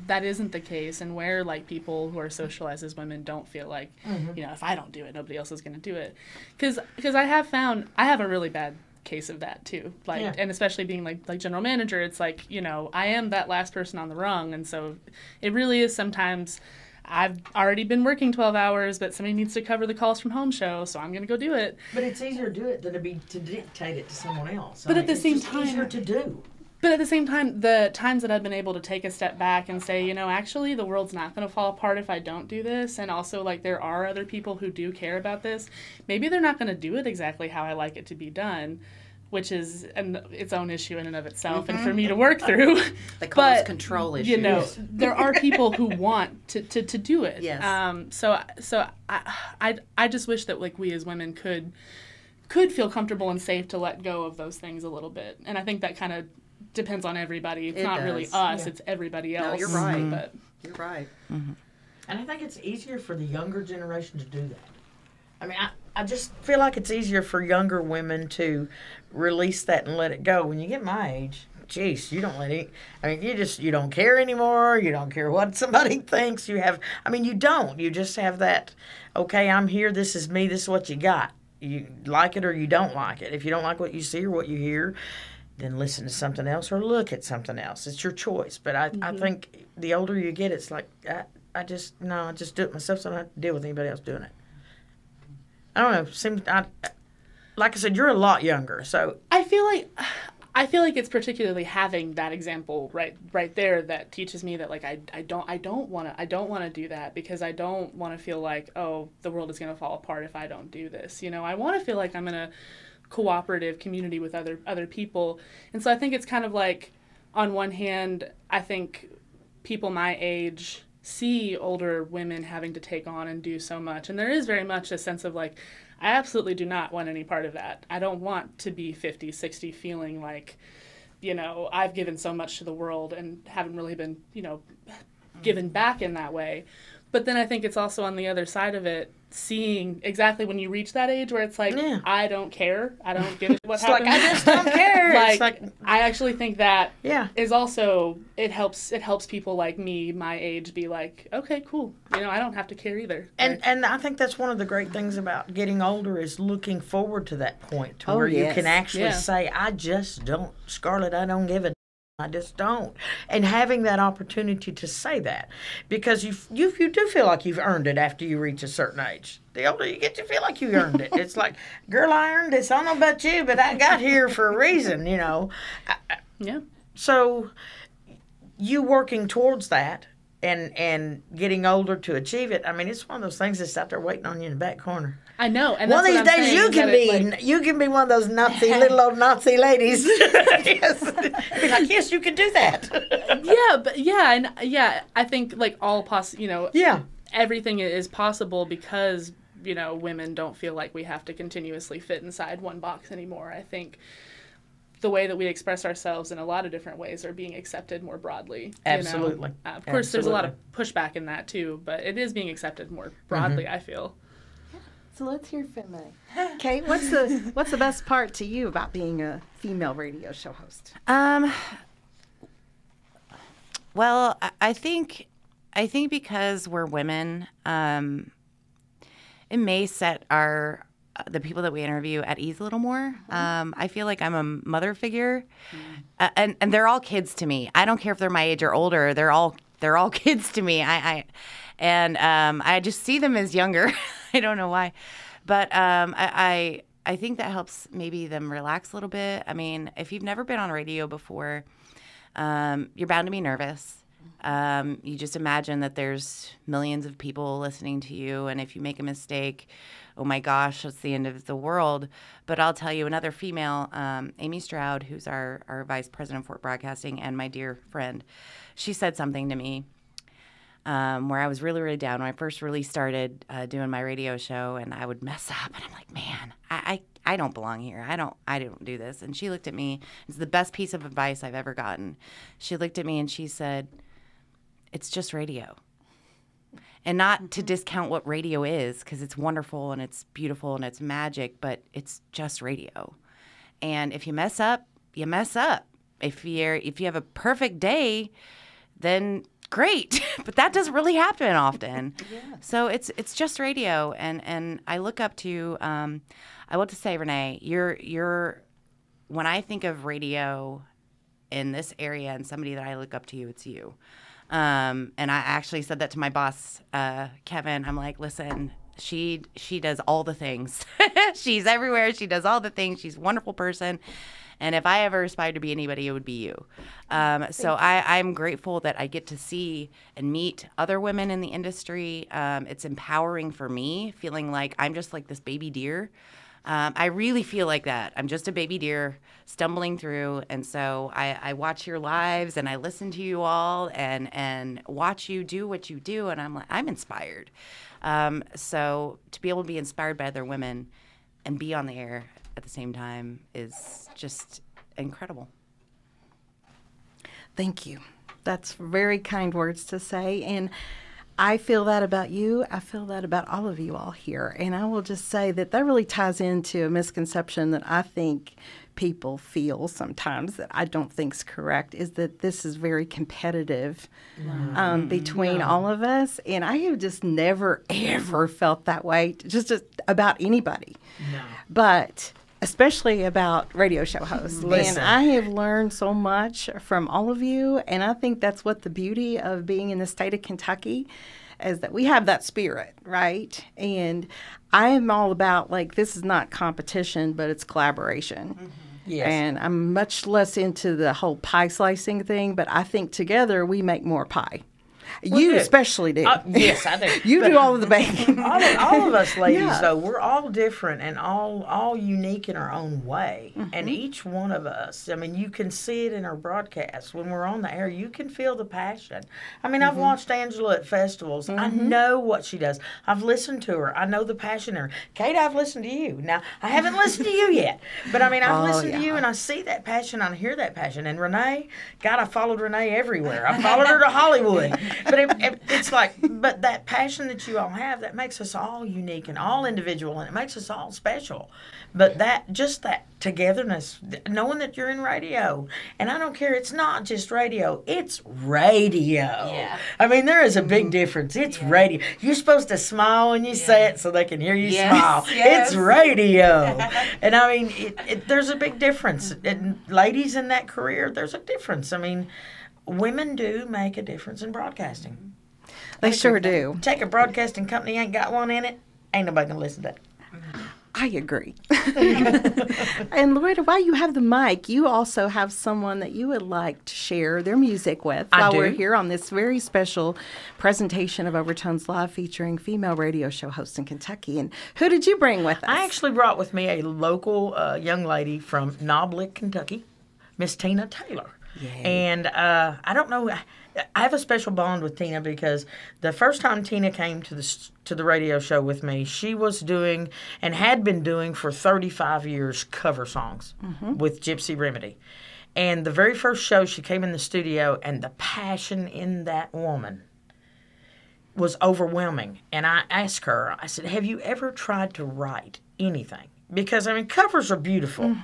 that isn't the case, and where like people who are socialized as women don't feel like, if I don't do it, nobody else is going to do it. Because I have found I have a really bad case of that too. And especially being like general manager, it's like, I am that last person on the rung. And so it really is sometimes I've already been working 12 hours, but somebody needs to cover the calls from home show, so I'm going to go do it. But it's easier to do it than to dictate it to someone else. But at the same time, it's easier to do. But at the same time, the times that I've been able to take a step back and say, actually the world's not going to fall apart if I don't do this, and also like there are other people who do care about this, maybe they're not going to do it exactly how I like it to be done, which is its own issue in and of itself, and for me to work through. They call those control issues. There are people who want to do it. Yes. So I just wish that like we as women could feel comfortable and safe to let go of those things a little bit, and I think that kind of depends on everybody. It's not really us, it's everybody else. No, you're right. But you're right. And I think it's easier for the younger generation to do that. I mean, I just feel like it's easier for younger women to release that and let it go. When you get my age, geez, you don't let it. I mean, you don't care anymore. You don't care what somebody thinks. You don't. You just have that, okay, I'm here, this is me, this is what you got. You like it or you don't like it. If you don't like what you see or what you hear, then listen to something else or look at something else. It's your choice. But I think the older you get, it's like, I just do it myself, so I don't have to deal with anybody else doing it. I don't know. Like I said, you're a lot younger, so I feel like it's particularly having that example right there that teaches me that like I don't want to do that, because I don't want to feel like, oh, the world is going to fall apart if I don't do this. I want to feel like I'm in a cooperative community with other people. And so I think it's kind of like, on one hand, I think people my age see older women having to take on and do so much, and there is very much a sense of like, I absolutely do not want any part of that. I don't want to be 50, 60 feeling like, I've given so much to the world and haven't really been, given back in that way. But then I think it's also on the other side of it, seeing exactly when you reach that age where it's like, I don't care. I don't give a shit what happens. Like, I just don't care. Like, I actually think that is also, it helps people like me, my age, be like, okay, cool. I don't have to care either. And I think that's one of the great things about getting older is looking forward to that point to where you can actually say, I just don't, Scarlett, I don't give a I just don't. And having that opportunity to say that, because you do feel like you've earned it after you reach a certain age. The older you get, you feel like you earned it. It's like, girl, I earned this. I don't know about you, but I got here for a reason, Yeah. So you working towards that and getting older to achieve it, I mean, it's one of those things that's out there waiting on you in the back corner. I know, and one of these days you can be one of those little old Nazi ladies. Yes, be like, yes, you can do that. I think like all everything is possible because women don't feel like we have to continuously fit inside one box anymore. I think the way that we express ourselves in a lot of different ways are being accepted more broadly. Absolutely. Of course, there's a lot of pushback in that too, but it is being accepted more broadly. I feel. So let's hear from Renee. Kate, what's the best part to you about being a female radio show host? Well, I think because we're women, it may set the people that we interview at ease a little more. I feel like I'm a mother figure, and they're all kids to me. I don't care if they're my age or older. They're all kids to me. I just see them as younger. I don't know why, but I think that helps maybe them relax a little bit. I mean, if you've never been on radio before, you're bound to be nervous. You just imagine that there's millions of people listening to you, and if you make a mistake, oh my gosh, it's the end of the world. But I'll tell you, another female, Amy Stroud, who's our vice president for broadcasting and my dear friend, she said something to me where I was really, really down when I first really started doing my radio show, and I would mess up, and I'm like, man, I don't belong here. I don't do this. And she looked at me. It's the best piece of advice I've ever gotten. She looked at me and she said, it's just radio. And not to discount what radio is, because it's wonderful and it's beautiful and it's magic, but it's just radio. And if you mess up, you mess up. If you have a perfect day, then great. But that doesn't really happen often. Yeah. So it's just radio. And I look up to I want to say, Renee, you're when I think of radio in this area and somebody that I look up to, it's you. And I actually said that to my boss, Kevin. I'm like, listen, she does all the things. She's everywhere. She does all the things. She's a wonderful person. And if I ever aspired to be anybody, it would be you. So I'm grateful that I get to see and meet other women in the industry. It's empowering for me, feeling like I'm just like this baby deer. I really feel like that. I'm just a baby deer stumbling through. And so I watch your lives and I listen to you all and watch you do what you do. And I'm inspired. So to be able to be inspired by other women and be on the air at the same time is just incredible. Thank you. That's very kind words to say. And I feel that about you. I feel that about all of you all here. And I will just say that really ties into a misconception that I think people feel sometimes that I don't think is correct, is that this is very competitive between all of us. And I have just never, ever felt that way, just about anybody. No. But especially about radio show hosts. Listen. And I have learned so much from all of you, and I think that's what the beauty of being in the state of Kentucky is, that we have that spirit, right? And I am all about, like, this is not competition, but it's collaboration. Mm-hmm. Yes. And I'm much less into the whole pie slicing thing, but I think together we make more pie. Well, you especially do. Yes, I do. You do all of the baking. all of us ladies, though, we're all different and all unique in our own way. Mm-hmm. And each one of us, I mean, you can see it in our broadcasts. When we're on the air, you can feel the passion. I mean, I've watched Angela at festivals. I know what she does. I've listened to her. I know the passion in her. Kate, I've listened to you. Now, I haven't listened to you yet. But, I mean, I've listened to you, and I see that passion. I hear that passion. And Renee, God, I followed Renee everywhere. I followed her to Hollywood. But it's like, but that passion that you all have, that makes us all unique and all individual, and it makes us all special. But that togetherness, knowing that you're in radio, and I don't care, it's not just radio, it's radio. Yeah. I mean, there is a big difference. It's radio. You're supposed to smile when you say it so they can hear you smile. Yes. It's radio. And I mean, there's a big difference. And ladies in that career, there's a difference. I mean, women do make a difference in broadcasting. They sure do. Take a broadcasting company, ain't got one in it, ain't nobody gonna listen to it. I agree. And Loretta, while you have the mic, you also have someone that you would like to share their music with while we're here on this very special presentation of Overtones Live featuring female radio show hosts in Kentucky. And who did you bring with us? I actually brought with me a local young lady from Noblick, Kentucky, Miss Tina Taylor. Yay. And I don't know, I have a special bond with Tina because the first time Tina came to the radio show with me, she was doing and had been doing for 35 years cover songs with Gypsy Remedy. And the very first show, she came in the studio, and the passion in that woman was overwhelming. And I asked her, I said, have you ever tried to write anything? Because, I mean, covers are beautiful,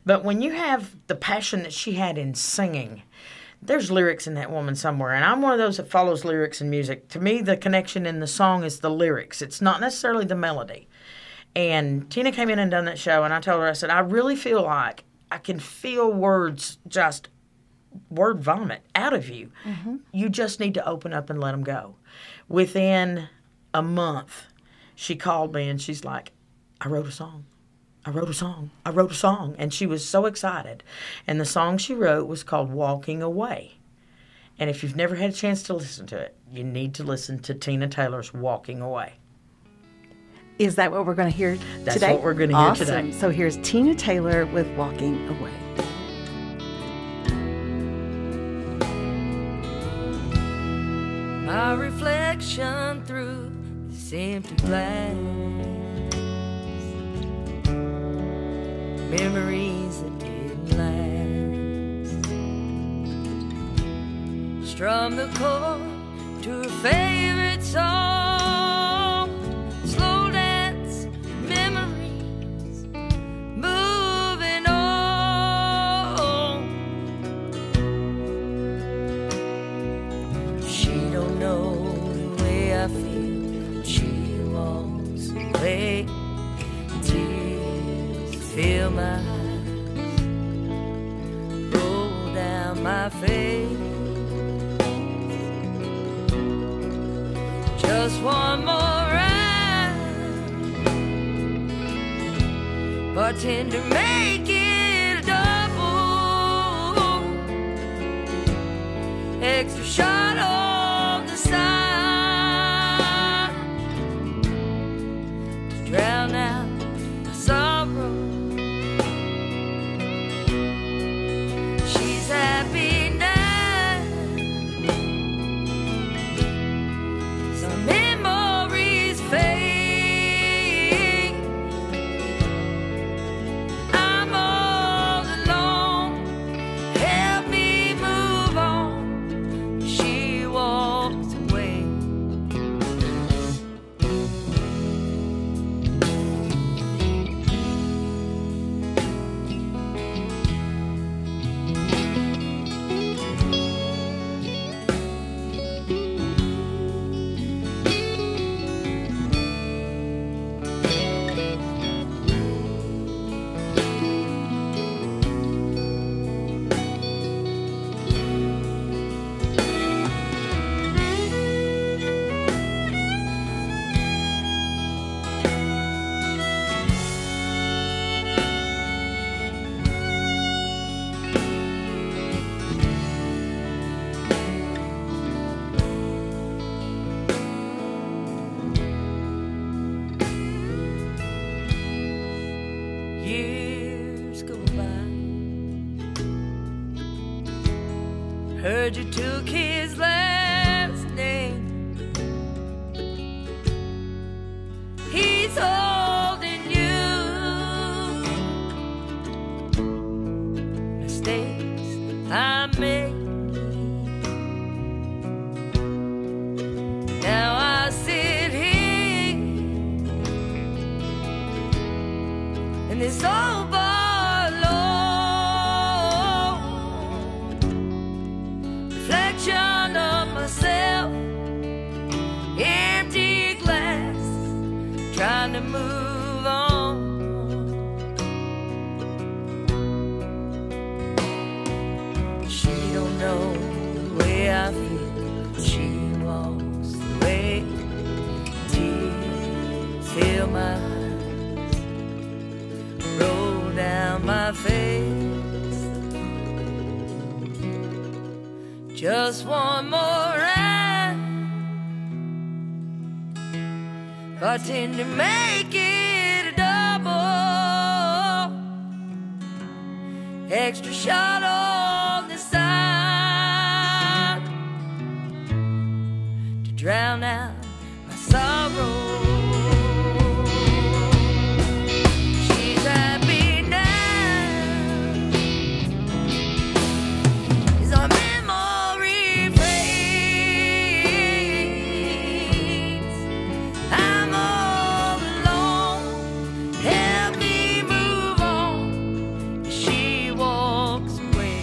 but when you have the passion that she had in singing, there's lyrics in that woman somewhere. And I'm one of those that follows lyrics in music. To me, the connection in the song is the lyrics. It's not necessarily the melody. And Tina came in and done that show, and I told her, I said, I really feel like I can feel words, just word vomit out of you. You just need to open up and let them go. Within a month, she called me, and she's like, I wrote a song. I wrote a song. And she was so excited. And the song she wrote was called Walking Away. And if you've never had a chance to listen to it, you need to listen to Tina Taylor's Walking Away. Is that what we're going to hear That's today? what we're going to hear awesome. today. So here's Tina Taylor with Walking Away. My reflection through this empty glass, memories that didn't last. Strum the chord to her favorite song, slow dance memories, moving on. She don't know the way I feel. She walks away. Tears fill my eyes, roll down my face. Just one more ride, bartender, make it a double, extra shot on the side to drown out my sorrow. She's happy now. Some memories fade. I'm all alone. Help me move on. She walks away. Years go by. Heard you took his last name. He's holding you. Mistakes I made. Now I sit here in this old bar alone. Reflection of myself, empty glass, trying to move on. She don't know the way I feel. She walks away. Tears fill my eyes, roll down my face. Just one more ride, bartender, make it a double, extra shot on the side to drown out my sorrow. She's happy now. Is our memory fades? I'm all alone. Help me move on. She walks away.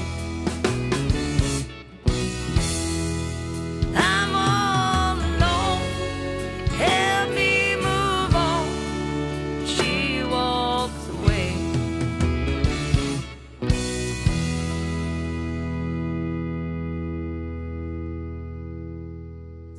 I'm all alone.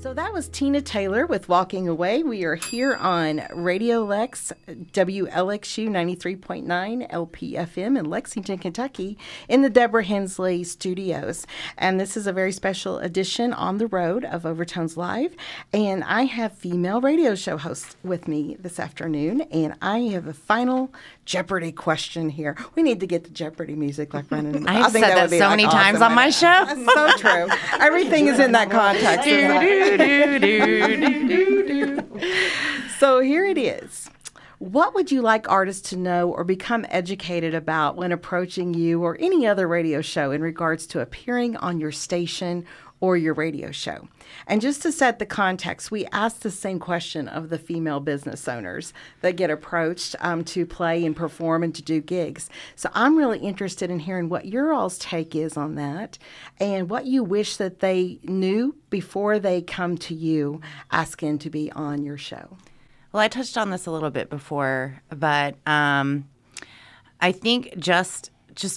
So that was Tina Taylor with Walking Away. We are here on Radio Lex, WLXU 93.9 LPFM in Lexington, Kentucky, in the Deborah Hensley studios. And this is a very special edition on the road of Overtones Live. And I have female radio show hosts with me this afternoon. And I have a final Jeopardy question here. We need to get the Jeopardy music like running. I've said that so many times on my show. So true. Everything is in that context. So here it is. What would you like artists to know or become educated about when approaching you or any other radio show in regards to appearing on your station or your radio show? And just to set the context, we asked the same question of the female business owners that get approached to play and perform and to do gigs. So I'm really interested in hearing what your all's take is on that and what you wish that they knew before they come to you asking to be on your show. Well, I touched on this a little bit before, but I think just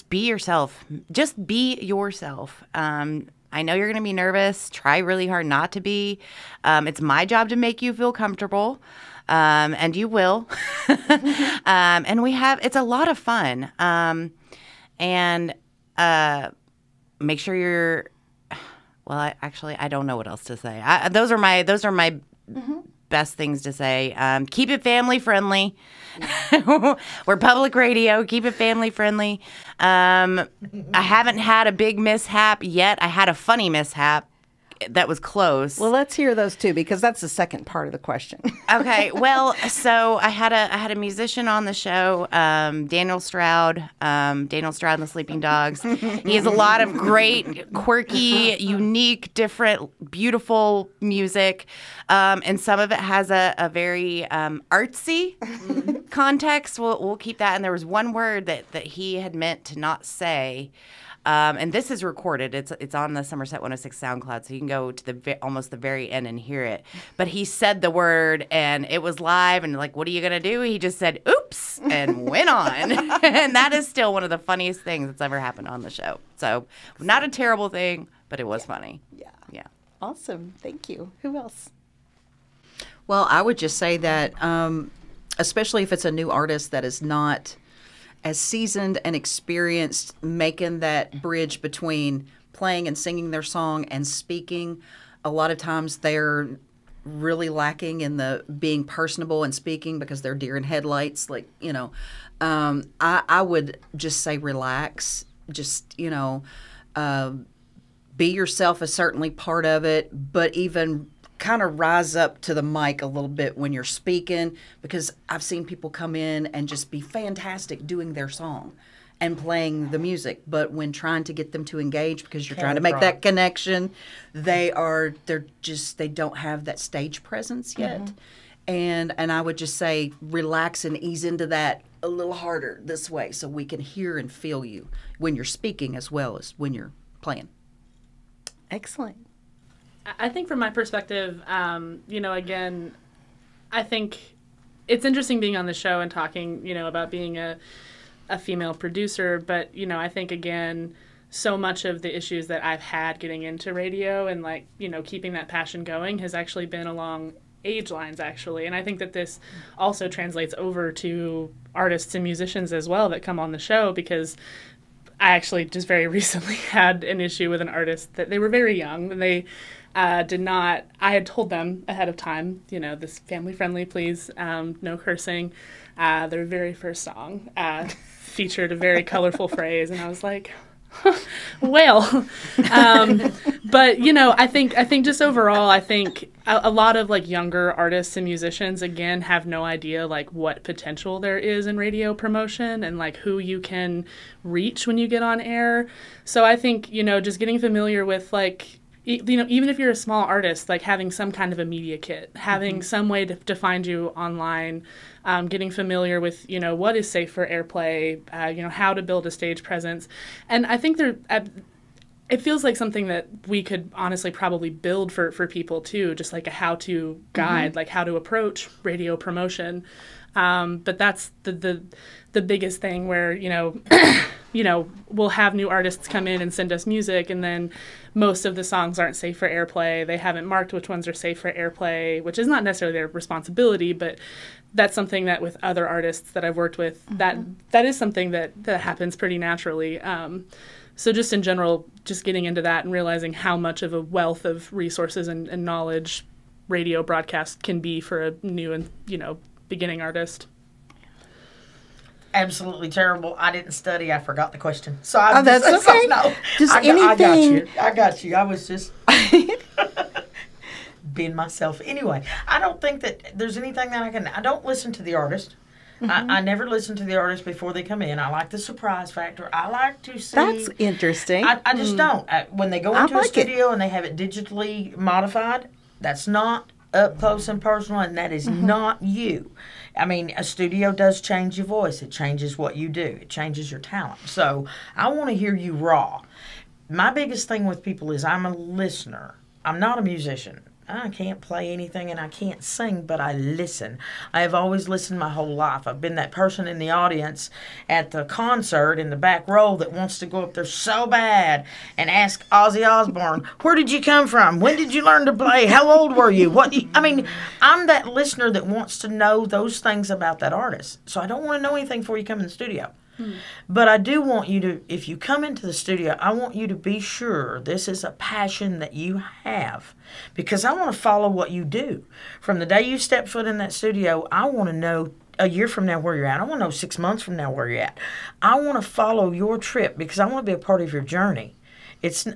be yourself. Just be yourself. I know you're going to be nervous. Try really hard not to be. It's my job to make you feel comfortable, and you will. And it's a lot of fun. And make sure you're. Well, I don't know what else to say. Those are my best things to say. Keep it family friendly. We're public radio. Keep it family friendly. I haven't had a big mishap yet. I had a funny mishap that was close. Well, let's hear those too, because that's the second part of the question. Okay. Well, so I had a musician on the show, Daniel Stroud and the Sleeping Dogs. He has a lot of great, quirky, unique, different, beautiful music, and some of it has a very artsy context. We'll keep that. And there was one word that he had meant to not say. And this is recorded. It's on the Somerset 106 SoundCloud, so you can go to almost the very end and hear it. But he said the word, and it was live, and like, what are you going to do? He just said, oops, and went on. And that is still one of the funniest things that's ever happened on the show. So not a terrible thing, but it was funny. Yeah. Awesome. Thank you. Who else? Well, I would just say that, especially if it's a new artist that is not as seasoned and experienced, making that bridge between playing and singing their song and speaking, a lot of times they're really lacking in the being personable and speaking because they're deer in headlights. Like, I would just say relax. Just, be yourself is certainly part of it, but even kind of rise up to the mic a little bit when you're speaking, because I've seen people come in and just be fantastic doing their song and playing the music, but when trying to get them to engage because you're trying to make that connection, they don't have that stage presence yet. And I would just say relax and ease into that a little harder this way so we can hear and feel you when you're speaking as well as when you're playing. Excellent. I think from my perspective, again, I think it's interesting being on the show and talking, about being a female producer. But, I think, again, so much of the issues that I've had getting into radio and, keeping that passion going has actually been along age lines, actually. And I think that this also translates over to artists and musicians as well that come on the show, because I actually just very recently had an issue with an artist that they were very young and they I had told them ahead of time, this family friendly, please, no cursing. Their very first song featured a very colorful phrase, and I was like, well, but I think just overall, I think a lot of younger artists and musicians again have no idea what potential there is in radio promotion and who you can reach when you get on air. So I think just getting familiar with even if you're a small artist, having some kind of a media kit, having some way to find you online, getting familiar with, what is safe for airplay, how to build a stage presence. And I think it feels like something that we could honestly probably build for people too, just like a how-to guide, how to approach radio promotion. But that's the biggest thing where, we'll have new artists come in and send us music, and then most of the songs aren't safe for airplay. They haven't marked which ones are safe for airplay, which is not necessarily their responsibility, but that's something that with other artists that I've worked with, that is something that happens pretty naturally. So just in general, just getting into that and realizing how much of a wealth of resources and knowledge radio broadcast can be for a new and, beginning artist. Absolutely terrible. I didn't study. I forgot the question. So that's okay. No, just anything. I got you. I was just being myself. Anyway, I don't think that there's anything that I don't listen to the artist. I never listen to the artist before they come in. I like the surprise factor. I like to see. That's interesting. I just don't. When they go into a studio and they have it digitally modified, that's not up close and personal, and that is not you. I mean, a studio does change your voice. It changes what you do. It changes your talent. So I want to hear you raw. My biggest thing with people is I'm a listener. I'm not a musician. I can't play anything and I can't sing, but I listen. I have always listened my whole life. I've been that person in the audience at the concert in the back row that wants to go up there so bad and ask Ozzy Osbourne, where did you come from? When did you learn to play? How old were you? I'm that listener that wants to know those things about that artist. So I don't want to know anything before you come in the studio. But I do want you to, if you come into the studio, I want you to be sure this is a passion that you have, because I want to follow what you do. From the day you step foot in that studio, I want to know a year from now where you're at. I want to know 6 months from now where you're at. I want to follow your trip because I want to be a part of your journey.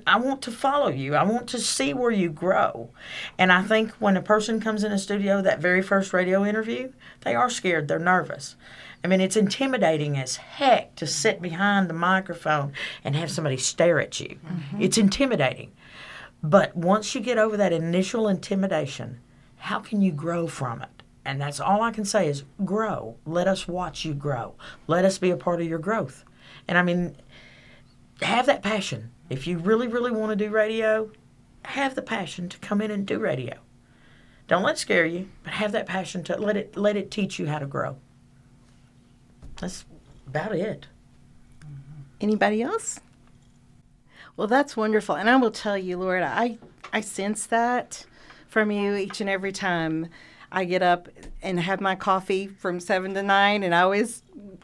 I want to follow you. I want to see where you grow. And I think when a person comes in a studio, that very first radio interview, they are scared. They're nervous. I mean, it's intimidating as heck to sit behind the microphone and have somebody stare at you. It's intimidating. But once you get over that initial intimidation, how can you grow from it? And that's all I can say is grow. Let us watch you grow. Let us be a part of your growth. And I mean, have that passion. If you really, really want to do radio, have the passion to come in and do radio. Don't let it scare you, but have that passion to let it teach you how to grow. That's about it. Anybody else? Well, that's wonderful. And I will tell you, Lord, I sense that from you each and every time I get up and have my coffee from 7 to 9. And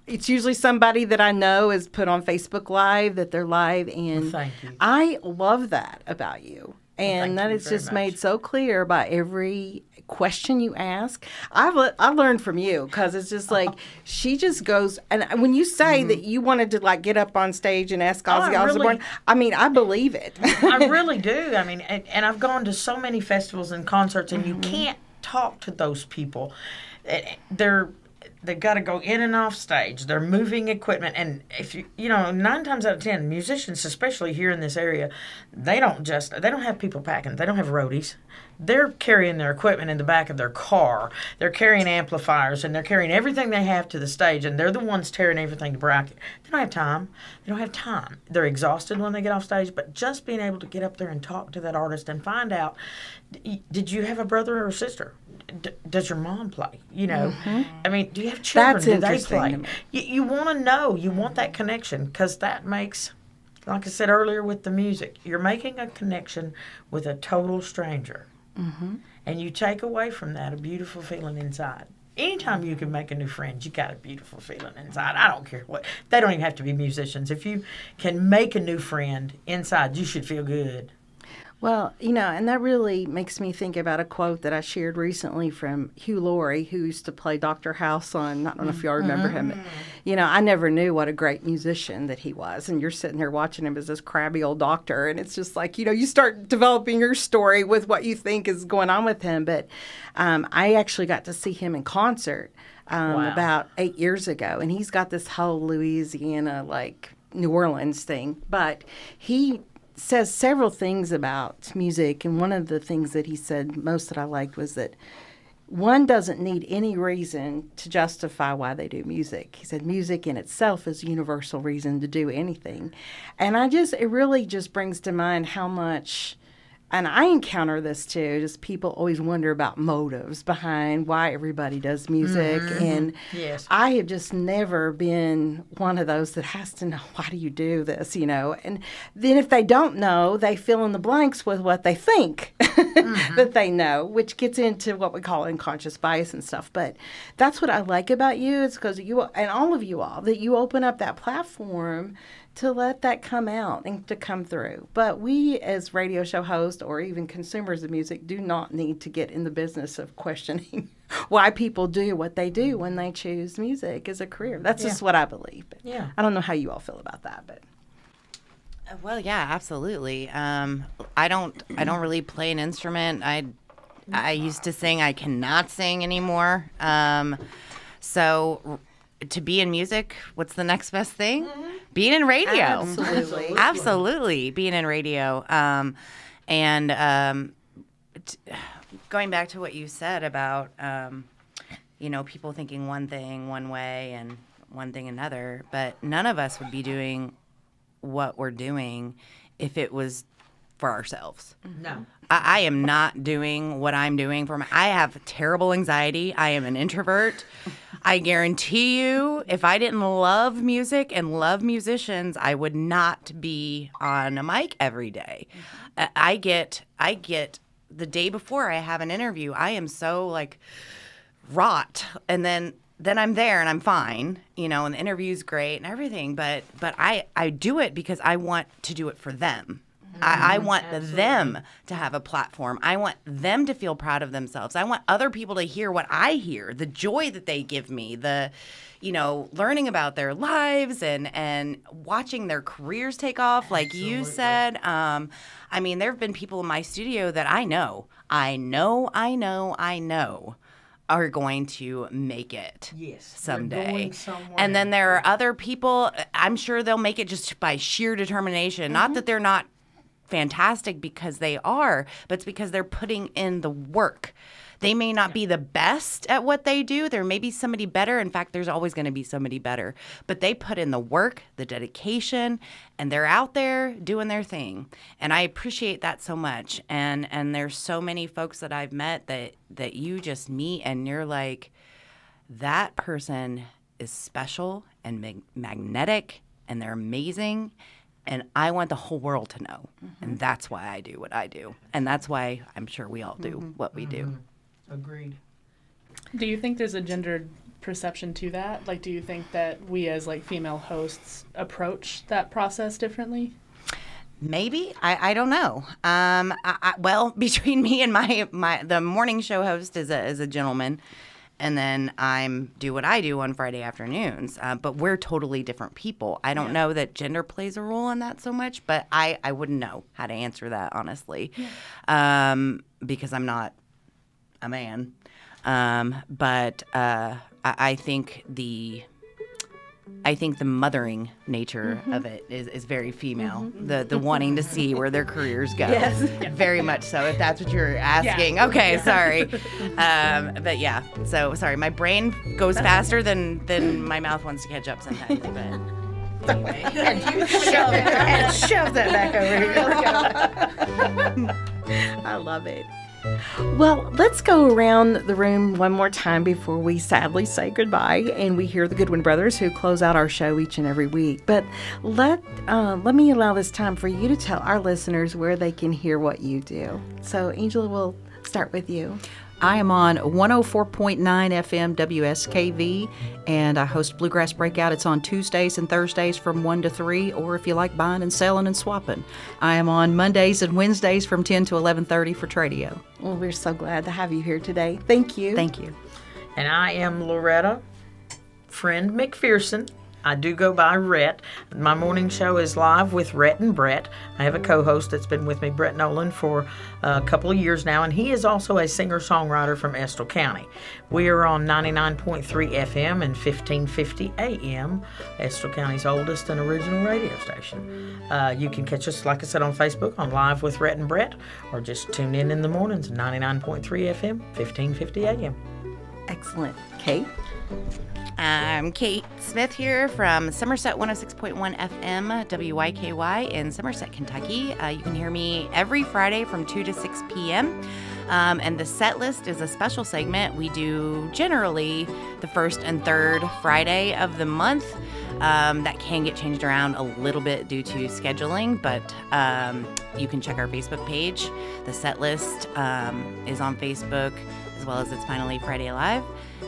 it's usually somebody that I know is put on Facebook Live, that they're live. And thank you. I love that about you. And that is just made so clear by every question you ask. I've learned from you, because it's just like she just goes. And when you say that you wanted to get up on stage and ask Ozzy Osbourne, I mean, I believe it. I really do. I mean, and I've gone to so many festivals and concerts, and you can't talk to those people. They've got to go in and off stage. They're moving equipment. And if 9 times out of 10, musicians, especially here in this area, they don't have people packing. They don't have roadies. They're carrying their equipment in the back of their car. They're carrying amplifiers, and they're carrying everything they have to the stage, and they're the ones tearing everything to bracket. They don't have time. They don't have time. They're exhausted when they get off stage, but just being able to get up there and talk to that artist and find out, did you have a brother or a sister? Does your mom play? I mean, do you have children? That's do they interesting play? to me. You want to know. You want that connection, because that makes, like I said earlier with the music, you're making a connection with a total stranger. And you take away from that a beautiful feeling inside. Anytime you can make a new friend, you got a beautiful feeling inside. I don't care what. They don't even have to be musicians. If you can make a new friend inside, you should feel good. Well, and that really makes me think about a quote that I shared recently from Hugh Laurie, who used to play Dr. House on, I don't know if y'all remember him, but, I never knew what a great musician that he was. And you're sitting there watching him as this crabby old doctor, and it's just like, you start developing your story with what you think is going on with him. But I actually got to see him in concert about 8 years ago, and he's got this whole Louisiana, New Orleans thing. But he says several things about music, and one of the things that he said most that I liked was that one doesn't need any reason to justify why they do music. He said music in itself is a universal reason to do anything. And it really just brings to mind how much and I encounter this too, just people always wonder about motives behind why everybody does music. And Yes. I have just never been one of those that has to know, why do you do this, you know? And then if they don't know, they fill in the blanks with what they think that they know, which gets into what we call unconscious bias and stuff. But that's what I like about you, is because you, and all of you all, that you open up that platform to let that come out and to come through. But we, as radio show hosts or even consumers of music, do not need to get in the business of questioning why people do what they do when they choose music as a career. That's just what I believe. But Yeah. I don't know how you all feel about that, but Well, yeah, absolutely. I don't really play an instrument. I used to sing. I cannot sing anymore. So to be in music, what's the next best thing? Being in radio. Absolutely. Absolutely, being in radio. Going back to what you said about, people thinking one thing one way and one thing another, but none of us would be doing what we're doing if it was for ourselves. No. I am not doing what I'm doing for I have terrible anxiety. I am an introvert. I guarantee you, if I didn't love music and love musicians, I would not be on a mic every day. I get the day before I have an interview, I am so like wrought, and then I'm there and I'm fine, and the interview's great and everything, but I do it because I want to do it for them. I want them to have a platform. I want them to feel proud of themselves. I want other people to hear what I hear, the joy that they give me, the, learning about their lives and watching their careers take off, like you said. There have been people in my studio that I know are going to make it someday. And then there are other people, I'm sure they'll make it just by sheer determination. Not that they're not fantastic, because they are, but it's because they're putting in the work. They may not be the best at what they do. There may be somebody better. In fact, there's always going to be somebody better. But they put in the work, the dedication, and they're out there doing their thing. And I appreciate that so much. And there's so many folks that I've met that you just meet and you're like, that person is special and magnetic, and they're amazing. And I want the whole world to know. And that's why I do what I do. And that's why I'm sure we all do what we do. Agreed. Do you think there's a gendered perception to that? Like, do you think that we as like female hosts approach that process differently? Maybe. I don't know. Well, between me and the morning show host is a gentleman. And then do what I do on Friday afternoons. But we're totally different people. I don't know that gender plays a role in that so much, but I wouldn't know how to answer that, honestly, because I'm not a man. But I think the mothering nature of it is very female. The wanting to see where their careers go. Yes. Very much so, if that's what you're asking. Yeah. Okay, sorry. But yeah, so sorry. My brain goes faster than my mouth wants to catch up sometimes. But anyway. shove that back over here. I love it. Well, let's go around the room one more time before we sadly say goodbye, and we hear the Goodwin brothers, who close out our show each and every week. But let me allow this time for you to tell our listeners where they can hear what you do. So, Angela, we'll start with you. I am on 104.9 FM WSKV, and I host Bluegrass Breakout. It's on Tuesdays and Thursdays from 1 to 3, or if you like buying and selling and swapping. I am on Mondays and Wednesdays from 10 to 11:30 for Tradio. Well, we're so glad to have you here today. Thank you. Thank you. And I am Loretta Friend McPherson. I do go by Rhett. My morning show is live with Rhett and Brett. I have a co-host that's been with me, Brett Nolan, for a couple of years now, and he is also a singer-songwriter from Estill County. We are on 99.3 FM and 1550 AM, Estill County's oldest and original radio station. You can catch us, like I said, on Facebook on Live with Rhett and Brett, or just tune in the mornings, 99.3 FM, 1550 AM. Excellent. Kate? I'm Kate Smith here from Somerset 106.1 FM, WYKY in Somerset, Kentucky. You can hear me every Friday from 2 to 6 p.m. And the set list is a special segment we do generally the first and third Friday of the month. That can get changed around a little bit due to scheduling, but you can check our Facebook page. The set list is on Facebook, as well as It's Finally Friday Live.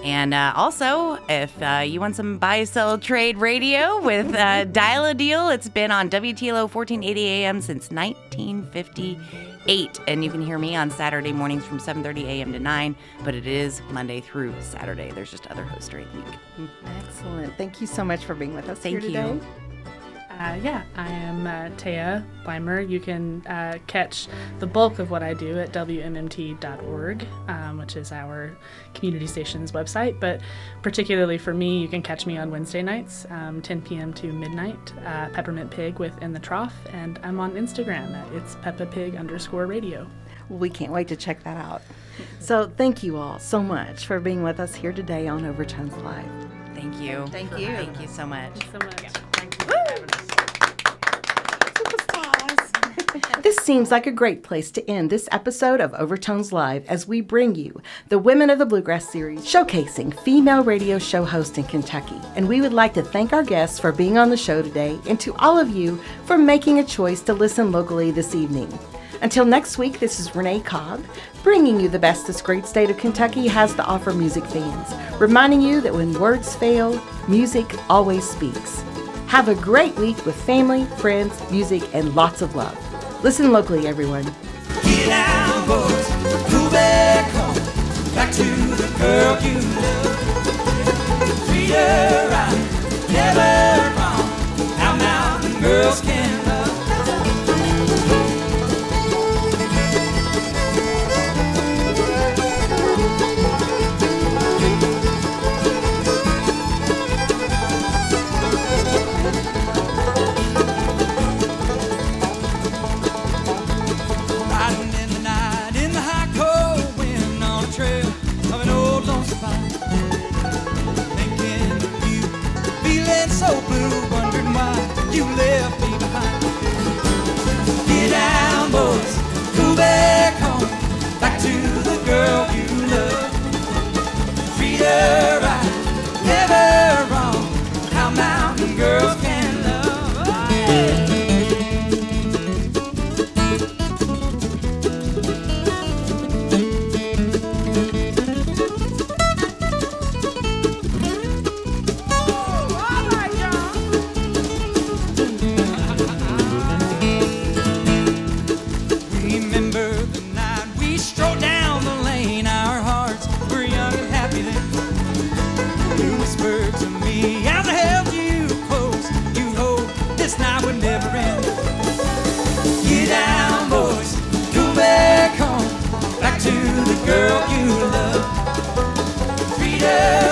And also, if you want some buy, sell, trade radio with Dial a Deal, it's been on WTLO 1480 AM since 1958. And you can hear me on Saturday mornings from 7:30 a.m. to 9, but it is Monday through Saturday. There's just other hosts during the week. Excellent. Thank you so much for being with us Thank here today. you. Yeah, I am Taya Weimer. You can catch the bulk of what I do at WMMT.org, which is our community station's website. But particularly for me, you can catch me on Wednesday nights, 10 p.m. to midnight, Peppermint Pig with In the Trough. And I'm on Instagram at it's @PeppaPig_radio. Well, we can't wait to check that out. So thank you all so much for being with us here today on Overtones Live. Thank you. Thank you. Thank you so much. Thanks so much. This seems like a great place to end this episode of Overtones Live as we bring you the Women of the Bluegrass series showcasing female radio show hosts in Kentucky. And we would like to thank our guests for being on the show today and to all of you for making a choice to listen locally this evening. Until next week, this is Renee Cobb, bringing you the best this great state of Kentucky has to offer music fans, reminding you that when words fail, music always speaks. Have a great week with family, friends, music, and lots of love. Listen locally, everyone. Get out, boys, go back home, back to the girl you love. Treat her right, never wrong, how mountain girls can love. So blue, wondering why you left me behind. Get down, boys, go back home, back to the girl you love. Treat her right, never wrong, how mountain girls can love. Oh, yeah. Girl you love, treat her